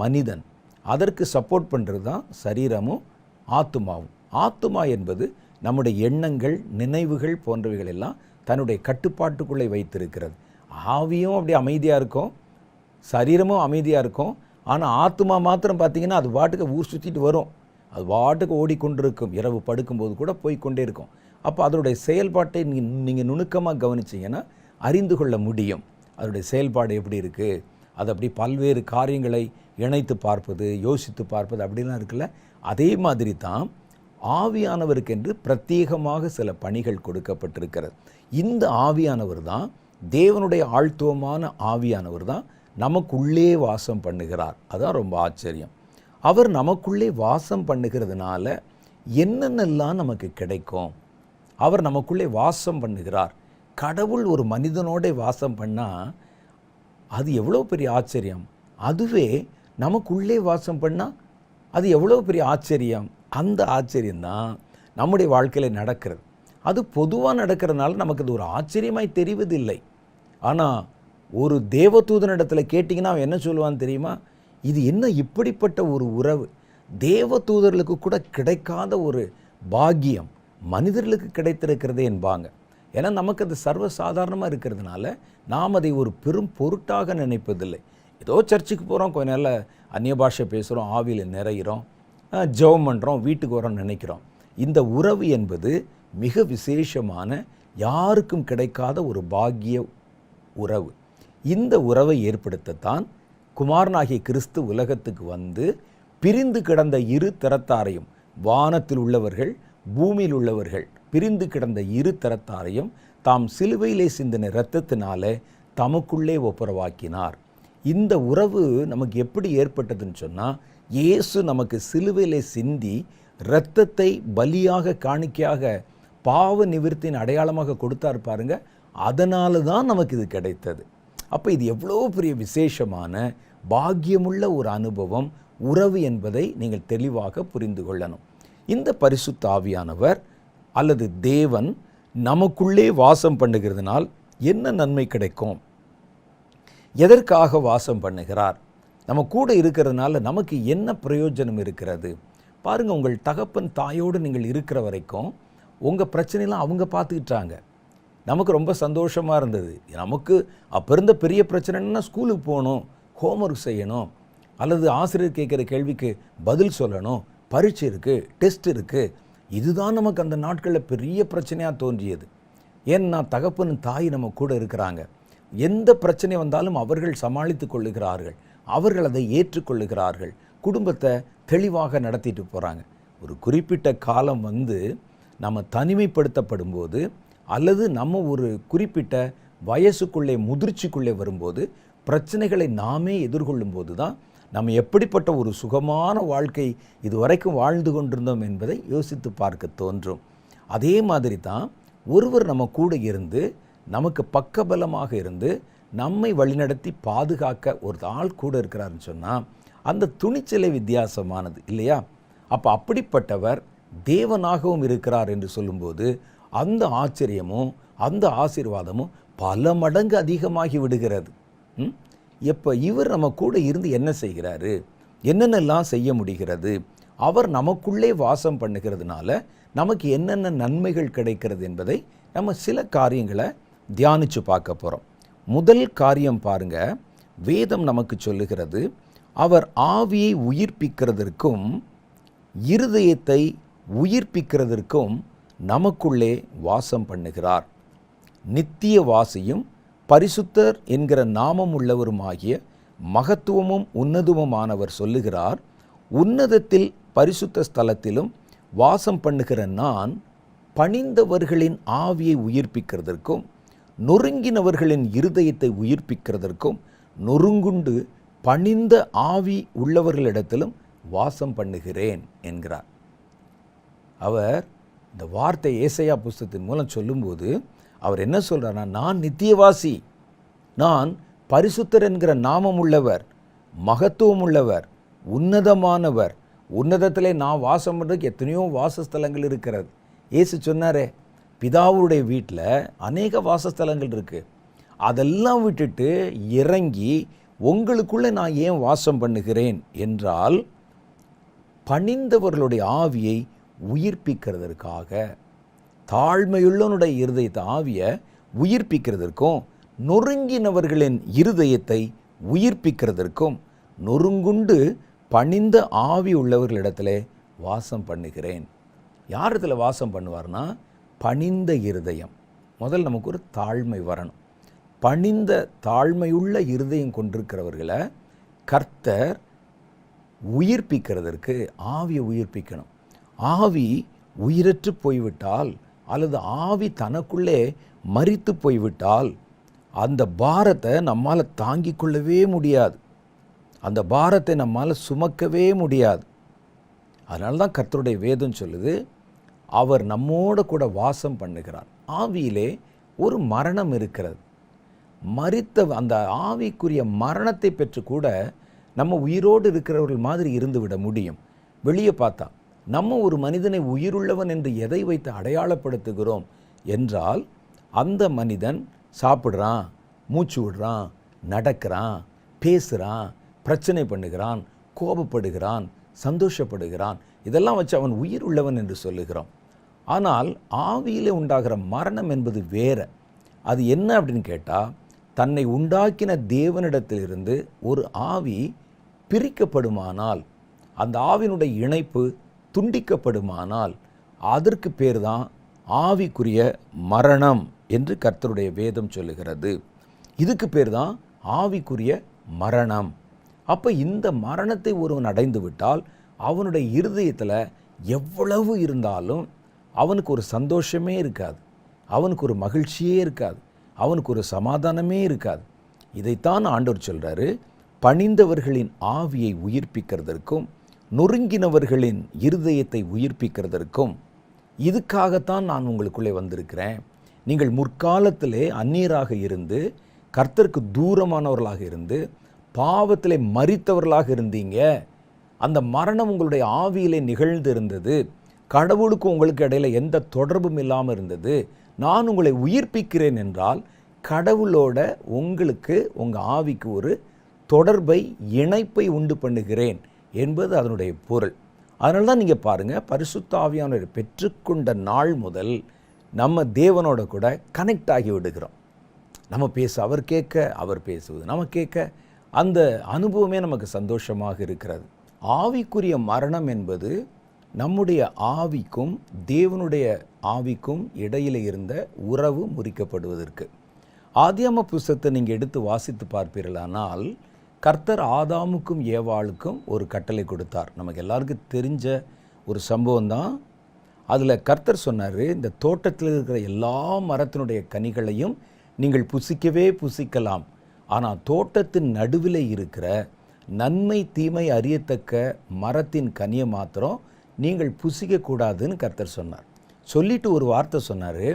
மனிதன். அதற்கு சப்போர்ட் பண்ணுறது தான் சரீரமும் ஆத்துமாவும். ஆத்துமா என்பது நம்முடைய எண்ணங்கள், நினைவுகள் போன்றவைகள் எல்லாம் தன்னுடைய கட்டுப்பாட்டுக்குள்ளே வைத்திருக்கிறது. ஆவியும் அப்படி அமைதியாக இருக்கும், சரீரமும் அமைதியாக இருக்கும். ஆனால் ஆத்துமா மாத்திரம் பார்த்திங்கன்னா அது பாட்டுக்கு ஊர் சுற்றிட்டு வரும், அது பாட்டுக்கு ஓடிக்கொண்டிருக்கும். இரவு படுக்கும்போது கூட போய்கொண்டே இருக்கும். அப்போ அதனுடைய செயல்பாட்டை நீங்கள் நுணுக்கமாக கவனிச்சிங்கன்னா அறிந்து கொள்ள முடியும். அதனுடைய செயல்பாடு எப்படி இருக்குது, அது அப்படி பல்வேறு காரியங்களை இணைத்து பார்ப்பது, யோசித்து பார்ப்பது அப்படிலாம் இருக்குல்ல. அதே மாதிரி தான் ஆவியானவருக்கென்று பிரத்யேகமாக சில பணிகள் கொடுக்கப்பட்டிருக்கிறது. இந்த ஆவியானவர் தான், தேவனுடைய ஆழ்த்துவமான ஆவியானவர் தான் நமக்குள்ளே வாசம் பண்ணுகிறார். அதான் ரொம்ப ஆச்சரியம். அவர் நமக்குள்ளே வாசம் பண்ணுகிறதுனால என்னென்னலாம் நமக்கு கிடைக்கும். அவர் நமக்குள்ளே வாசம் பண்ணுகிறார். கடவுள் ஒரு மனிதனோட வாசம் பண்ணால் அது எவ்வளோ பெரிய ஆச்சரியம். அதுவே நமக்குள்ளே வாசம் பண்ணால் அது எவ்வளோ பெரிய ஆச்சரியம். அந்த ஆச்சரியம்தான் நம்முடைய வாழ்க்கையில் நடக்கிறது. அது பொதுவாக நடக்கிறதுனால நமக்கு அது ஒரு ஆச்சரியமாய் தெரிவதில்லை. ஆனால் ஒரு தேவதூதனிடத்தில் கேட்டிங்கன்னா அவன் என்ன சொல்லுவான்னு தெரியுமா? இது என்ன இப்படிப்பட்ட ஒரு உறவு, தேவதூதர்களுக்கு கூட கிடைக்காத ஒரு பாக்கியம் மனிதர்களுக்கு கிடைத்திருக்கிறதே என்பாங்க. ஏன்னா நமக்கு அது சர்வசாதாரணமாக இருக்கிறதுனால நாம் அதை ஒரு பெரும் பொருட்டாக நினைப்பதில்லை. ஏதோ சர்ச்சுக்கு போகிறோம், கொஞ்ச நாளில் அந்நிய பாஷை பேசுகிறோம், ஆவியில் நிறைகிறோம், ஜெபம் பண்ணுறோம், வீட்டுக்கு வரோம்னு நினைக்கிறோம். இந்த உறவு என்பது மிக விசேஷமான, யாருக்கும் கிடைக்காத ஒரு பாக்கிய உறவு. இந்த உறவை ஏற்படுத்தத்தான் குமாரனாகிய கிறிஸ்து உலகத்துக்கு வந்து பிரிந்து கிடந்த இரு தரத்தாரையும், வானத்தில் உள்ளவர்கள் பூமியில் உள்ளவர்கள், பிரிந்து கிடந்த இரு தரத்தாரையும் தாம் சிலுவையிலே சிந்தின இரத்தத்தினால தமக்குள்ளே ஒப்புரவாக்கினார். இந்த உறவு நமக்கு எப்படி ஏற்பட்டதுன்னு சொன்னால், இயேசு நமக்கு சிலுவையிலே சிந்தி இரத்தத்தை பலியாக, காணிக்கையாக, பாவ நிவிர்த்தியின் அடையாளமாக கொடுத்தார் பாருங்க. அதனால தான் நமக்கு இது கிடைத்தது. அப்போ இது எவ்வளோ பெரிய விசேஷமான பாக்கியமுள்ள ஒரு அனுபவம், உறவு என்பதை நீங்கள் தெளிவாக புரிந்து கொள்ளணும். இந்த பரிசுத்த ஆவியானவர் அல்லது தேவன் நமக்குள்ளே வாசம் பண்ணுகிறதுனால் என்ன நன்மை கிடைக்கும்? எதற்காக வாசம் பண்ணுகிறார்? நம்ம கூட இருக்கிறதுனால நமக்கு என்ன பிரயோஜனம் இருக்கிறது? பாருங்கள், உங்கள் தகப்பன் தாயோடு நீங்கள் இருக்கிற வரைக்கும் உங்கள் பிரச்சனைலாம் அவங்க பார்த்துக்கிட்டாங்க. நமக்கு ரொம்ப சந்தோஷமாக இருந்தது. நமக்கு அப்போ இருந்த பெரிய பிரச்சனைன்னா ஸ்கூலுக்கு போகணும், ஹோம்ஒர்க் செய்யணும், அல்லது ஆசிரியர் கேட்குற கேள்விக்கு பதில் சொல்லணும், பரீட்சை இருக்குது, டெஸ்ட் இருக்குது. இதுதான் நமக்கு அந்த நாட்களில் பெரிய பிரச்சனையாக தோன்றியது. ஏன்னா தகப்பன் தாய் நம்ம கூட இருக்கிறாங்க. எந்த பிரச்சனை வந்தாலும் அவர்கள் சமாளித்து கொள்ளுகிறார்கள், அவர்கள் அதை ஏற்றுக்கொள்ளுகிறார்கள், குடும்பத்தை தெளிவாக நடத்திட்டு போகிறாங்க. ஒரு குறிப்பிட்ட காலம் நம்ம தனிமைப்படுத்தப்படும் போது, அல்லது நம்ம ஒரு குறிப்பிட்ட வயசுக்குள்ளே, முதிர்ச்சிக்குள்ளே வரும்போது, பிரச்சனைகளை நாமே எதிர்கொள்ளும் போது தான் நம்ம எப்படிப்பட்ட ஒரு சுகமான வாழ்க்கை இதுவரைக்கும் வாழ்ந்து கொண்டிருந்தோம் என்பதை யோசித்து பார்க்க தோன்றும். அதே மாதிரி தான் ஒருவர் நம்ம கூட இருந்து நமக்கு பக்கபலமாக இருந்து நம்மை வழிநடத்தி பாதுகாக்க ஒரு ஆள் கூட இருக்கிறாருன்னு சொன்னால், அந்த துணிச்சலே வித்தியாசமானது இல்லையா? அப்போ அப்படிப்பட்டவர் தேவனாகவும் இருக்கிறார் என்று சொல்லும்போது அந்த ஆச்சரியமும் அந்த ஆசீர்வாதமும் பல மடங்கு அதிகமாகி விடுகிறது. எப்போ இவர் நம்ம கூட இருந்து என்ன செய்கிறாரு, என்னென்னலாம் செய்ய முடிகிறது, அவர் நமக்குள்ளே வாசம் பண்ணுகிறதுனால நமக்கு என்னென்ன நன்மைகள் கிடைக்கிறது என்பதை நம்ம சில காரியங்களை தியானித்து பார்க்க போகிறோம். முதல் காரியம் பாருங்க, வேதம் நமக்கு சொல்லுகிறது, அவர் ஆவியை உயிர்ப்பிக்கிறதற்கும் இருதயத்தை உயிர்ப்பிக்கிறதற்கும் நமக்குள்ளே வாசம் பண்ணுகிறார். நித்திய வாசியும் பரிசுத்தர் என்கிற நாமம் உள்ளவருமாகிய மகத்துவமும் உன்னதமுமானவர் சொல்லுகிறார், உன்னதத்தில் பரிசுத்த ஸ்தலத்திலும் வாசம் பண்ணுகிற நான் பணிந்தவர்களின் ஆவியை உயிர்ப்பிக்கிறதற்கும் நொறுங்கினவர்களின் இருதயத்தை உயிர்ப்பிக்கிறதற்கும் நொறுங்குண்டு பணிந்த ஆவி உள்ளவர்களிடத்திலும் வாசம் பண்ணுகிறேன் என்கிறார். அவர் இந்த வார்த்தை ஏசாயா புஸ்தகத்தின் மூலம் சொல்லும்போது அவர் என்ன சொல்றார்னா, நான் நித்தியவாசி, நான் பரிசுத்தர் என்கிற நாமம் உள்ளவர், மகத்துவம் உள்ளவர், உன்னதமானவர். உன்னதத்திலே நான் வாசம் பண்ணுறதுக்கு எத்தனையோ வாசஸ்தலங்கள் இருக்கிறது. இயேசு சொன்னாரே, பிதாவுடைய வீட்டில் அநேக வாசஸ்தலங்கள் இருக்குது, அதெல்லாம் விட்டுட்டு இறங்கி உங்களுக்குள்ளே நான் ஏன் வாசம் பண்ணுகிறேன் என்றால், பணிந்தவர்களுடைய ஆவியை உயிர்ப்பிக்கிறதற்காக. தாழ்மையுள்ளவனுடைய இருதயத்தை ஆவியை உயிர்ப்பிக்கிறதற்கும் நொறுங்கினவர்களின் இருதயத்தை உயிர்ப்பிக்கிறதற்கும் நொறுங்குண்டு பணிந்த ஆவி உள்ளவர்களிடத்தில் வாசம் பண்ணுகிறேன். யார் இடத்துல வாசம் பண்ணுவார்னா, பணிந்த இருதயம். முதல் நமக்கு ஒரு தாழ்மை வரணும். பணிந்த தாழ்மையுள்ள இருதயம் கொண்டிருக்கிறவர்களை கர்த்தர் உயிர்ப்பிக்கிறதற்கு ஆவியை உயிர்ப்பிக்கணும். ஆவி உயிரற்று போய்விட்டால் அல்லது ஆவி தனக்குள்ளே மரித்து போய்விட்டால் அந்த பாரத்தை நம்மால் தாங்கிக் கொள்ளவே முடியாது, அந்த பாரத்தை நம்மால் சுமக்கவே முடியாது. அதனால தான் கர்த்தருடைய வேதம் சொல்லுது, அவர் நம்மோடு கூட வாசம் பண்ணுகிறார். ஆவியிலே ஒரு மரணம் இருக்கிறது. மரித்த அந்த ஆவிக்குரிய மரணத்தை பெற்று கூட நம்ம உயிரோடு இருக்கிறவர்கள் மாதிரி இருந்து விட முடியும். வெளியே பார்த்தா நம்ம ஒரு மனிதனை உயிருள்ளவன் என்று எதை வைத்து அடையாளப்படுத்துகிறோம் என்றால், அந்த மனிதன் சாப்பிட்றான், மூச்சு விடுறான், நடக்கிறான், பேசுகிறான், பிரச்சனை பண்ணுகிறான், கோபப்படுகிறான், சந்தோஷப்படுகிறான், இதெல்லாம் வச்சு அவன் உயிர் உள்ளவன் என்று சொல்லுகிறோம். ஆனால் ஆவியிலே உண்டாகிற மரணம் என்பது வேற. அது என்ன அப்படின்னு கேட்டால், தன்னை உண்டாக்கின தேவனிடத்திலிருந்து ஒரு ஆவி பிரிக்கப்படுமானால், அந்த ஆவினுடைய இணைப்பு துண்டிக்கப்படுமானால் அதற்கு பேர் தான் ஆவிக்குரிய மரணம் என்று கர்த்தருடைய வேதம் சொல்லுகிறது. இதுக்கு பேர் தான் ஆவிக்குரிய மரணம். அப்போ இந்த மரணத்தை ஒருவன் அடைந்து விட்டால் அவனுடைய இருதயத்தில் எவ்வளவு இருந்தாலும் அவனுக்கு ஒரு சந்தோஷமே இருக்காது, அவனுக்கு ஒரு மகிழ்ச்சியே இருக்காது, அவனுக்கு ஒரு சமாதானமே இருக்காது. இதைத்தான் ஆண்டவர் சொல்கிறாரு, பணிந்தவர்களின் ஆவியை உயிர்ப்பிக்கிறதற்கும் நொறுங்கினவர்களின் இருதயத்தை உயிர்ப்பிக்கிறதற்கும் இதுக்காகத்தான் நான் உங்களுக்குள்ளே வந்திருக்கிறேன். நீங்கள் முற்காலத்திலே அந்நியராக இருந்து கர்த்தருக்கு தூரமானவர்களாக இருந்து பாவத்திலே மரித்தவர்களாக இருந்தீங்க. அந்த மரணம் உங்களுடைய ஆவியிலே நிகழ்ந்து இருந்தது. கடவுளுக்கும் உங்களுக்கு இடையில எந்த தொடர்பும் இல்லாமல் இருந்தது. நான் உங்களை உயிர்ப்பிக்கிறேன் என்றால் கடவுளோட உங்களுக்கு உங்கள் ஆவிக்கு ஒரு தொடர்பை, இணைப்பை உண்டு பண்ணுகிறேன் என்பது அதனுடைய பொருள். அதனால தான் நீங்கள் பாருங்கள், பரிசுத்த ஆவியானவரை பெற்றுக்கொண்ட நாள் முதல் நம்ம தேவனோட கூட கனெக்ட் ஆகி விடுகிறோம். நம்ம பேச அவர் கேட்க, அவர் பேசுவது நம்ம கேட்க, அந்த அனுபவமே நமக்கு சந்தோஷமாக இருக்கிறது. ஆவிக்குரிய மரணம் என்பது நம்முடைய ஆவிக்கும் தேவனுடைய ஆவிக்கும் இடையில் இருந்த உறவு முறிக்கப்படுவதற்கு. ஆதியாகம புஸ்தகத்தை நீங்கள் எடுத்து வாசித்து பார்ப்பீர்களானால், கர்த்தர் ஆதாமுக்கும் ஏவாளுக்கும் ஒரு கட்டளை கொடுத்தார். நமக்கு எல்லாருக்கும் தெரிஞ்ச ஒரு சம்பவம் தான். அதில் கர்த்தர் சொன்னார், இந்த தோட்டத்தில் இருக்கிற எல்லா மரத்தினுடைய கனிகளையும் நீங்கள் புசிக்கவே புசிக்கலாம், ஆனால் தோட்டத்தின் நடுவில் இருக்கிற நன்மை தீமை அறியத்தக்க மரத்தின் கனியை மாத்திரம் நீங்கள் புசிக்கக்கூடாதுன்னு கர்த்தர் சொன்னார். சொல்லிட்டு ஒரு வார்த்தை சொன்னார்,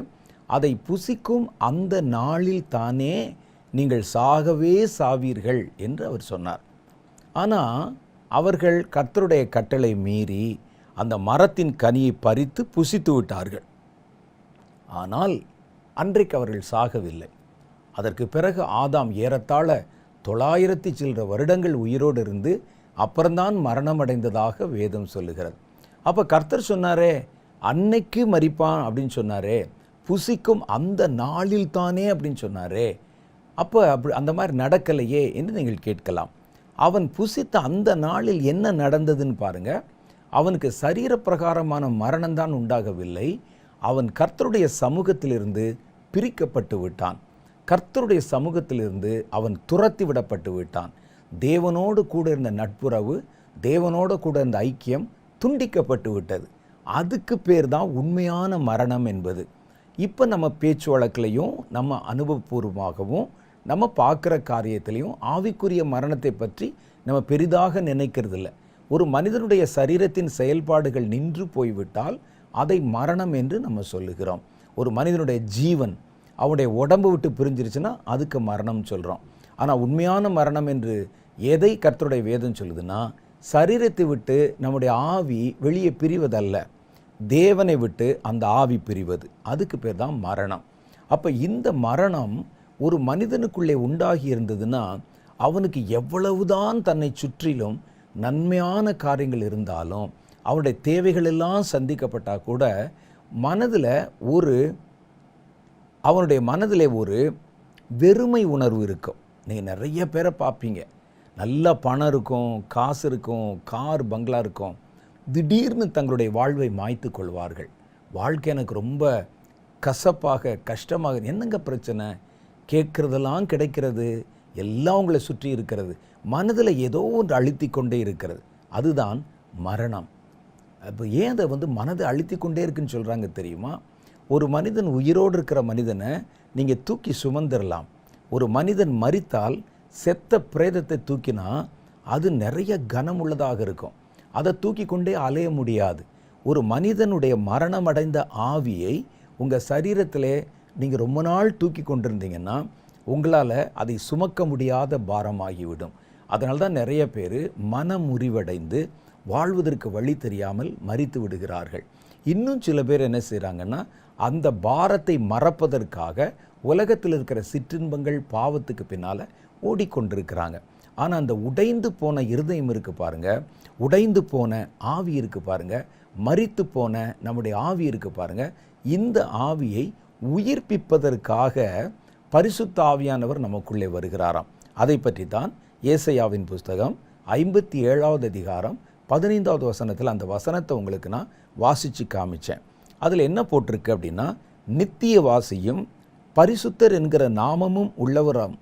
அதை புசிக்கும் அந்த நாளில் தானே நீங்கள் சாகவே சாவீர்கள் என்று அவர் சொன்னார். ஆனால் அவர்கள் கர்த்தருடைய கட்டளை மீறி அந்த மரத்தின் கனியை பறித்து புசித்து விட்டார்கள். ஆனால் அன்றைக்கு அவர்கள் சாகவில்லை. அதற்கு பிறகு ஆதாம் ஏறத்தாழ 900 சில்லற வருடங்கள் உயிரோடு இருந்து அப்புறம்தான் மரணம் அடைந்ததாக வேதம் சொல்லுகிறது. அப்போ கர்த்தர் சொன்னாரே, அன்னைக்கு மரிப்பான் அப்படின்னு சொன்னாரே, புசிக்கும் அந்த நாளில் தானே அப்படின்னு சொன்னாரே, அப்போ அந்த மாதிரி நடக்கலையே என்று நீங்கள் கேட்கலாம். அவன் புசித்த அந்த நாளில் என்ன நடந்ததுன்னு பாருங்க. அவனுக்கு சரீர பிரகாரமான மரணம்தான் உண்டாகவில்லை. அவன் கர்த்தருடைய சமூகத்திலிருந்து பிரிக்கப்பட்டு விட்டான். கர்த்தருடைய சமூகத்திலிருந்து அவன் துரத்தி விடப்பட்டு விட்டான். தேவனோடு கூட இருந்த நட்புறவு, தேவனோடு கூட இருந்த ஐக்கியம் துண்டிக்கப்பட்டு விட்டது. அதுக்கு பேர் தான் உண்மையான மரணம் என்பது. இப்போ நம்ம பேச்சு வழக்கிலையும் நம்ம அனுபவபூர்வமாகவும் நம்ம பார்க்குற காரியத்திலையும் ஆவிக்குரிய மரணத்தை பற்றி நம்ம பெரிதாக நினைக்கிறது இல்லை. ஒரு மனிதனுடைய சரீரத்தின் செயல்பாடுகள் நின்று போய்விட்டால் அதை மரணம் என்று நம்ம சொல்லுகிறோம். ஒரு மனிதனுடைய ஜீவன் அவனுடைய உடம்பு விட்டு பிரிஞ்சிருச்சுன்னா அதுக்கு மரணம் சொல்கிறோம். ஆனால் உண்மையான மரணம் என்று எதை கர்த்தருடைய வேதம் சொல்லுதுன்னா, சரீரத்தை விட்டு நம்முடைய ஆவி வெளியே பிரிவதல்ல, தேவனை விட்டு அந்த ஆவி பிரிவது, அதுக்கு பேர் தான் மரணம். அப்போ இந்த மரணம் ஒரு மனிதனுக்குள்ளே உண்டாகி இருந்ததுன்னா அவனுக்கு எவ்வளவுதான் தன்னை சுற்றிலும் நன்மையான காரியங்கள் இருந்தாலும் அவனுடைய தேவைகள் எல்லாம் சந்திக்கப்பட்டால் கூட அவனுடைய மனதில் ஒரு வெறுமை உணர்வு இருக்கும். நீங்கள் நிறைய பேரை பார்ப்பீங்க, நல்ல பணம் இருக்கும், காசு இருக்கும், கார் பங்களா இருக்கும், திடீர்னு தங்களுடைய வாழ்வை மாய்த்து கொள்வார்கள். வாழ்க்கை எனக்கு ரொம்ப கசப்பாக கஷ்டமாக, என்னங்க பிரச்சனை, கேட்குறதெல்லாம் கிடைக்கிறது, எல்லாம் உங்களை சுற்றி இருக்கிறது, மனதில் ஏதோ ஒன்று அழுத்தி கொண்டே இருக்கிறது, அதுதான் மரணம். அப்போ ஏன் அதை மனதை அழுத்தி கொண்டே இருக்குன்னு சொல்கிறாங்க தெரியுமா? ஒரு மனிதன் உயிரோடு இருக்கிற மனிதனை நீங்கள் தூக்கி சுமந்துடலாம். ஒரு மனிதன் மரித்தால் செத்த பிரேதத்தை தூக்கினா அது நிறைய கனம் உள்ளதாக இருக்கும், அதை தூக்கி கொண்டே அலைய முடியாது. ஒரு மனிதனுடைய மரணம் அடைந்த ஆவியை உங்கள் சரீரத்திலே நீங்கள் ரொம்ப நாள் தூக்கி கொண்டிருந்தீங்கன்னா உங்களால் அதை சுமக்க முடியாத பாரமாகிவிடும். அதனால தான் நிறைய பேர் மனமுறிவடைந்து வாழ்வதற்கு வழி தெரியாமல் மரித்து விடுகிறார்கள். இன்னும் சில பேர் என்ன செய்கிறாங்கன்னா, அந்த பாரத்தை மறப்பதற்காக உலகத்தில் இருக்கிற சிற்றின்பங்கள் பாவத்துக்கு பின்னால் ஓடிக்கொண்டிருக்கிறாங்க. ஆனால் அந்த உடைந்து போன இருதயம் இருக்குது பாருங்கள், உடைந்து போன ஆவி இருக்குது பாருங்கள், மரித்து போன நம்முடைய ஆவி இருக்குது பாருங்கள், இந்த ஆவியை உயிர்ப்பிப்பதற்காக பரிசுத்த ஆவியானவர் நமக்குள்ளே வருகிறாராம். அதை பற்றி தான் ஏசாயாவின் புஸ்தகம் 57வது அதிகாரம் 15வது வசனத்தில் அந்த வசனத்தை உங்களுக்கு நான் வாசித்து காமிச்சேன். அதில் என்ன போட்டிருக்கு அப்படின்னா, நித்திய வாசியும் பரிசுத்தர் என்கிற நாமமும் உள்ளவரும்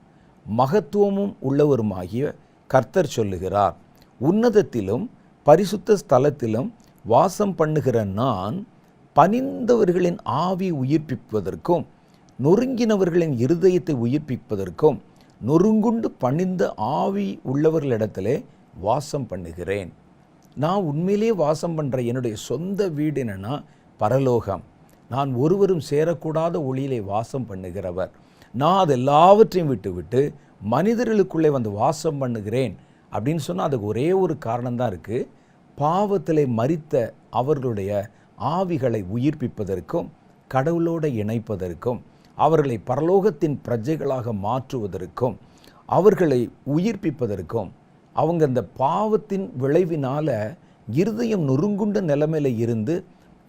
மகத்துவமும் உள்ளவருமாகிய கர்த்தர் சொல்லுகிறார், உன்னதத்திலும் பரிசுத்த ஸ்தலத்திலும் வாசம் பண்ணுகிற நான் பணிந்தவர்களின் ஆவி உயிர்ப்பிப்பதற்கும் நொறுங்கினவர்களின் இருதயத்தை உயிர்ப்பிப்பதற்கும் நொறுங்குண்டு பணிந்த ஆவி உள்ளவர்களிடத்திலே வாசம் பண்ணுகிறேன். நான் உண்மையிலே வாசம் பண்ணுற என்னுடைய சொந்த வீடு என்னன்னா பரலோகம். நான் ஒருவரும் சேரக்கூடாத ஒளியிலே வாசம் பண்ணுகிறவர். நான் அது எல்லாவற்றையும் விட்டு மனிதர்களுக்குள்ளே வந்து வாசம் பண்ணுகிறேன் அப்படின்னு சொன்னால் அதுக்கு ஒரே ஒரு காரணம்தான் இருக்குது. பாவத்திலே மரித்த அவர்களுடைய ஆவிகளை உயிர்ப்பிப்பதற்கும் கடவுளோடு இணைப்பதற்கும் அவர்களை பரலோகத்தின் பிரஜைகளாக மாற்றுவதற்கும் அவர்களை உயிர்ப்பிப்பதற்கும் அவங்க அந்த பாவத்தின் விளைவினால் இருதயம் நொறுங்குண்ட நிலைமையில் இருந்து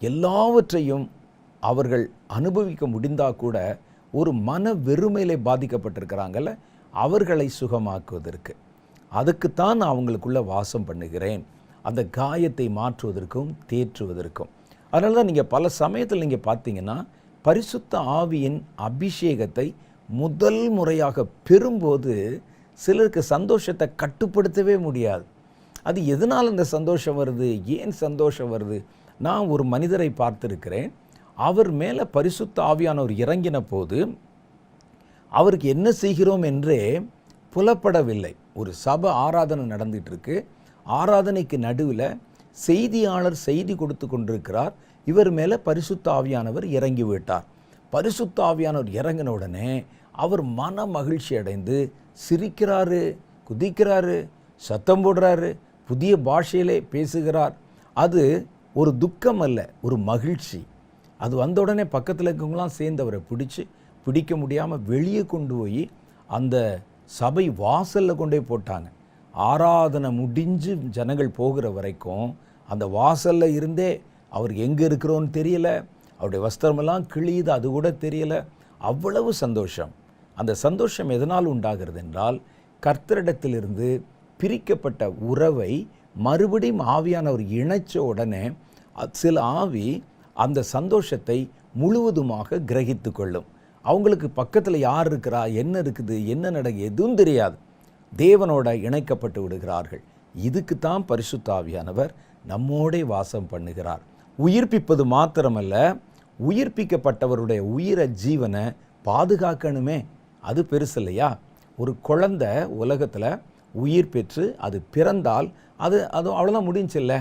எல்லாவற்றையும் அவர்கள் அனுபவிக்க முடிந்தால் கூட ஒரு மன வெறுமையிலே பாதிக்கப்பட்டிருக்கிறாங்கல்ல, அவர்களை சுகமாக்குவதற்கு, அதுக்குத்தான் நான் அவங்களுக்குள்ளே வாசம் பண்ணுகிறேன், அந்த காயத்தை மாற்றுவதற்கும் தேற்றுவதற்கும். அதனால தான் நீங்கள் பல சமயத்தில் நீங்கள் பார்த்தீங்கன்னா பரிசுத்த ஆவியின் அபிஷேகத்தை முதல் முறையாக பெறும்போது சிலருக்கு சந்தோஷத்தை கட்டுப்படுத்தவே முடியாது. அது எதனால் அந்த சந்தோஷம் வருது, ஏன் சந்தோஷம் வருது? நான் ஒரு மனிதரை பார்த்திருக்கிறேன். அவர் மேலே பரிசுத்த ஆவியானவர் இறங்கின போது அவருக்கு என்ன செய்கிறோம் என்றே புலப்படவில்லை. ஒரு சபை ஆராதனை நடந்துகிட்டு இருக்கு, ஆராதனைக்கு நடுவில் செய்தியாளர் செய்தி கொடுத்து கொண்டிருக்கிறார், இவர் மேலே பரிசுத்த ஆவியானவர் இறங்கி விட்டார். பரிசுத்த ஆவியானவர் இறங்கின உடனே அவர் மன மகிழ்ச்சி அடைந்து சிரிக்கிறாரு, குதிக்கிறாரு, சத்தம் போடுறாரு, புதிய பாஷையிலே பேசுகிறார். அது ஒரு துக்கம் அல்ல, ஒரு மகிழ்ச்சி. அது வந்த உடனே பக்கத்தில் இருக்கவங்களாம் சேர்ந்து அவரை பிடிக்க முடியாமல் வெளியே கொண்டு போய் அந்த சபை வாசலில் கொண்டு போய் போட்டாங்க. ஆராதனை முடிஞ்சு ஜனங்கள் போகிற வரைக்கும் அந்த வாசலில் இருந்தே அவர் எங்கே இருக்கிறோன்னு தெரியல, அவருடைய வஸ்திரமெல்லாம் கிழியுது, அது கூட தெரியல. அவ்வளவு சந்தோஷம். அந்த சந்தோஷம் எதனால் உண்டாகிறது என்றால், கர்த்தரிடத்திலிருந்து பிரிக்கப்பட்ட உறவை மறுபடியும் ஆவியானவர் இணைச்ச உடனே சில ஆவி அந்த சந்தோஷத்தை முழுவதுமாக கிரகித்து கொள்ளும். அவங்களுக்கு பக்கத்தில் யார் இருக்கிறா, என்ன இருக்குது, என்ன நடக்குது எதுவும் தெரியாது. தேவனோட இணைக்கப்பட்டு விடுகிறார்கள். இதுக்கு தான் பரிசுத்த ஆவியானவர் நம்மோடே வாசம் பண்ணுகிறார். உயிர்ப்பிப்பது மாத்திரமல்ல, உயிர்ப்பிக்கப்பட்டவருடைய உயிரை ஜீவனை பாதுகாக்கணுமே, அது பெருசு இல்லையா? ஒரு குழந்தை உலகத்தில் உயிர் பெற்று அது பிறந்தால் அது அவ்வளோதான் முடிஞ்சில்ல,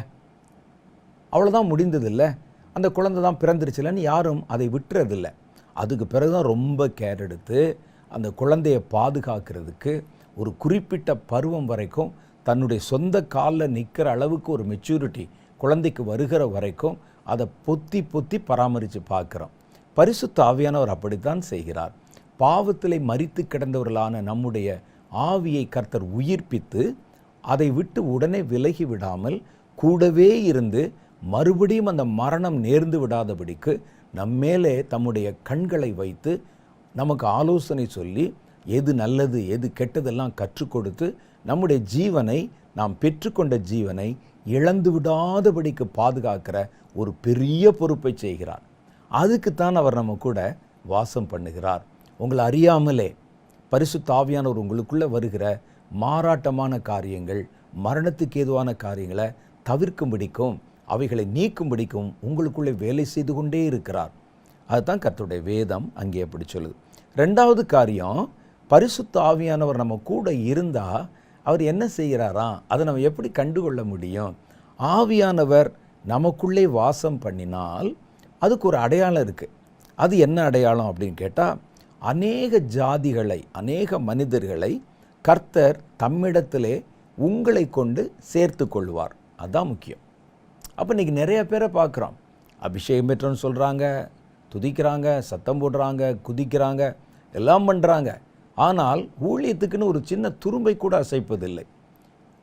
அவ்வளோதான் முடிந்ததில்லை. அந்த குழந்தை தான் பிறந்துருச்சுலன்னு யாரும் அதை விட்டுறதில்லை. அதுக்கு பிறகு தான் ரொம்ப கேர் எடுத்து அந்த குழந்தையை பாதுகாக்கிறதுக்கு ஒரு குறிப்பிட்ட பருவம் வரைக்கும் தன்னுடைய சொந்த காலில் நிற்கிற அளவுக்கு ஒரு மெச்சூரிட்டி குழந்தைக்கு வருகிற வரைக்கும் அதை பொத்தி பராமரித்து பார்க்குறோம். பரிசுத்த ஆவியானவர் அப்படித்தான் செய்கிறார். பாவத்திலே மரித்து கிடந்தவர்களான நம்முடைய ஆவியை கர்த்தர் உயிர்ப்பித்து அதை விட்டு உடனே விலகி விடாமல் கூடவே இருந்து மறுபடியும் அந்த மரணம் நேர்ந்து விடாதபடிக்கு நம்மேலே தம்முடைய கண்களை வைத்து நமக்கு ஆலோசனை சொல்லி எது நல்லது எது கெட்டதெல்லாம் கற்றுக் கொடுத்து நம்முடைய ஜீவனை, நாம் பெற்றுக்கொண்ட ஜீவனை இழந்து விடாதபடிக்கு பாதுகாக்கிற ஒரு பெரிய பொறுப்பை செய்கிறார். அதுக்குத்தான் அவர் நம்ம கூட வாசம் பண்ணுகிறார். உங்களை அறியாமலே பரிசுத்த ஆவியானவர் உங்களுக்குள்ளே வருகிற மாறாட்டமான காரியங்கள், மரணத்துக்கு ஏதுவான காரியங்களை தவிர்க்கும்படிக்கும் அவைகளை நீக்கும்படிக்கும் உங்களுக்குள்ளே வேலை செய்து கொண்டே இருக்கிறார். அதுதான் கர்த்தருடைய வேதம் அங்கே அப்படி சொல்லுது. ரெண்டாவது காரியம், பரிசுத்த ஆவியானவர் நம்ம கூட இருந்தால் அவர் என்ன செய்கிறாராம், அதை நம்ம எப்படி கண்டுகொள்ள முடியும்? ஆவியானவர் நமக்குள்ளே வாசம் பண்ணினால் அதுக்கு ஒரு அடையாளம் இருக்குது. அது என்ன அடையாளம் அப்படின்னு கேட்டால், அநேக ஜாதிகளை, அநேக மனிதர்களை கர்த்தர் தம்மிடத்திலே உங்களை கொண்டு சேர்த்து கொள்வார். அதுதான் முக்கியம். அப்போ இன்றைக்கி நிறைய பேரை பார்க்குறோம், அபிஷேகம் பெற்றோன்னு சொல்கிறாங்க, துதிக்கிறாங்க, சத்தம் போடுறாங்க, குதிக்கிறாங்க, எல்லாம் பண்ணுறாங்க. ஆனால் ஊழியத்துக்குன்னு ஒரு சின்ன துரும்பை கூட அசைப்பதில்லை.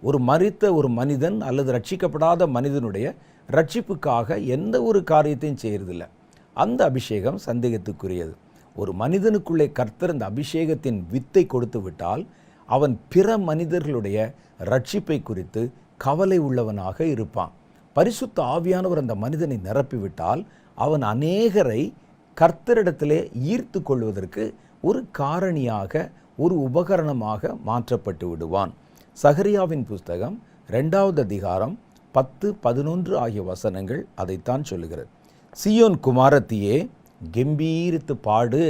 ஒரு மரித்த ஒரு மனிதன் அல்லது ரட்சிக்கப்படாத மனிதனுடைய ரட்சிப்புக்காக எந்த ஒரு காரியத்தையும் செய்கிறதில்லை. அந்த அபிஷேகம் சந்தேகத்துக்குரியது. ஒரு மனிதனுக்குள்ளே கர்த்தர் இந்த அபிஷேகத்தின் வித்தை கொடுத்து விட்டால் அவன் பிற மனிதர்களுடைய ரட்சிப்பை குறித்து கவலை உள்ளவனாக இருப்பான். பரிசுத்த ஆவியானவர் அந்த மனிதனை நிரப்பிவிட்டால் அவன் அநேகரை கர்த்தரிடத்திலே ஈர்த்து கொள்வதற்கு ஒரு காரணியாக, ஒரு உபகரணமாக மாற்றப்பட்டு விடுவான். சகரியாவின் புஸ்தகம் 2வது அதிகாரம் 10, 11 ஆகிய வசனங்கள் அதைத்தான் சொல்லுகிறது. சீயோன் குமாரத்தியே, கெம்பீரித்து பாடு,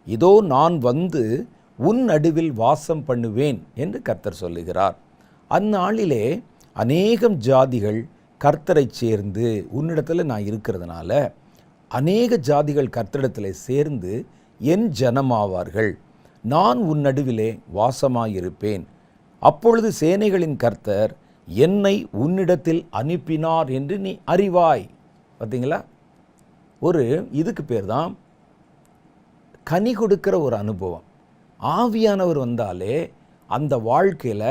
இதோ நான் வந்து உன் நடுவில் வாசம் பண்ணுவேன் என்று கர்த்தர் சொல்லுகிறார். அந்நாளிலே அநேகம் ஜாதிகள் கர்த்தரை சேர்ந்து, உன்னிடத்தில் நான் இருக்கிறதுனால அநேக ஜாதிகள் கர்த்தரிடத்தில் சேர்ந்து என் ஜனமாவார்கள். நான் உன் நடுவிலே வாசமாயிருப்பேன். அப்பொழுது சேனைகளின் கர்த்தர் என்னை உன்னிடத்தில் அனுப்பினார் என்று நீ அறிவாய். பார்த்தீங்களா? ஒரு இதுக்கு பேர் தான் கனி கொடுக்கிற ஒரு அனுபவம். ஆவியானவர் வந்தாலே அந்த வாழ்க்கையில்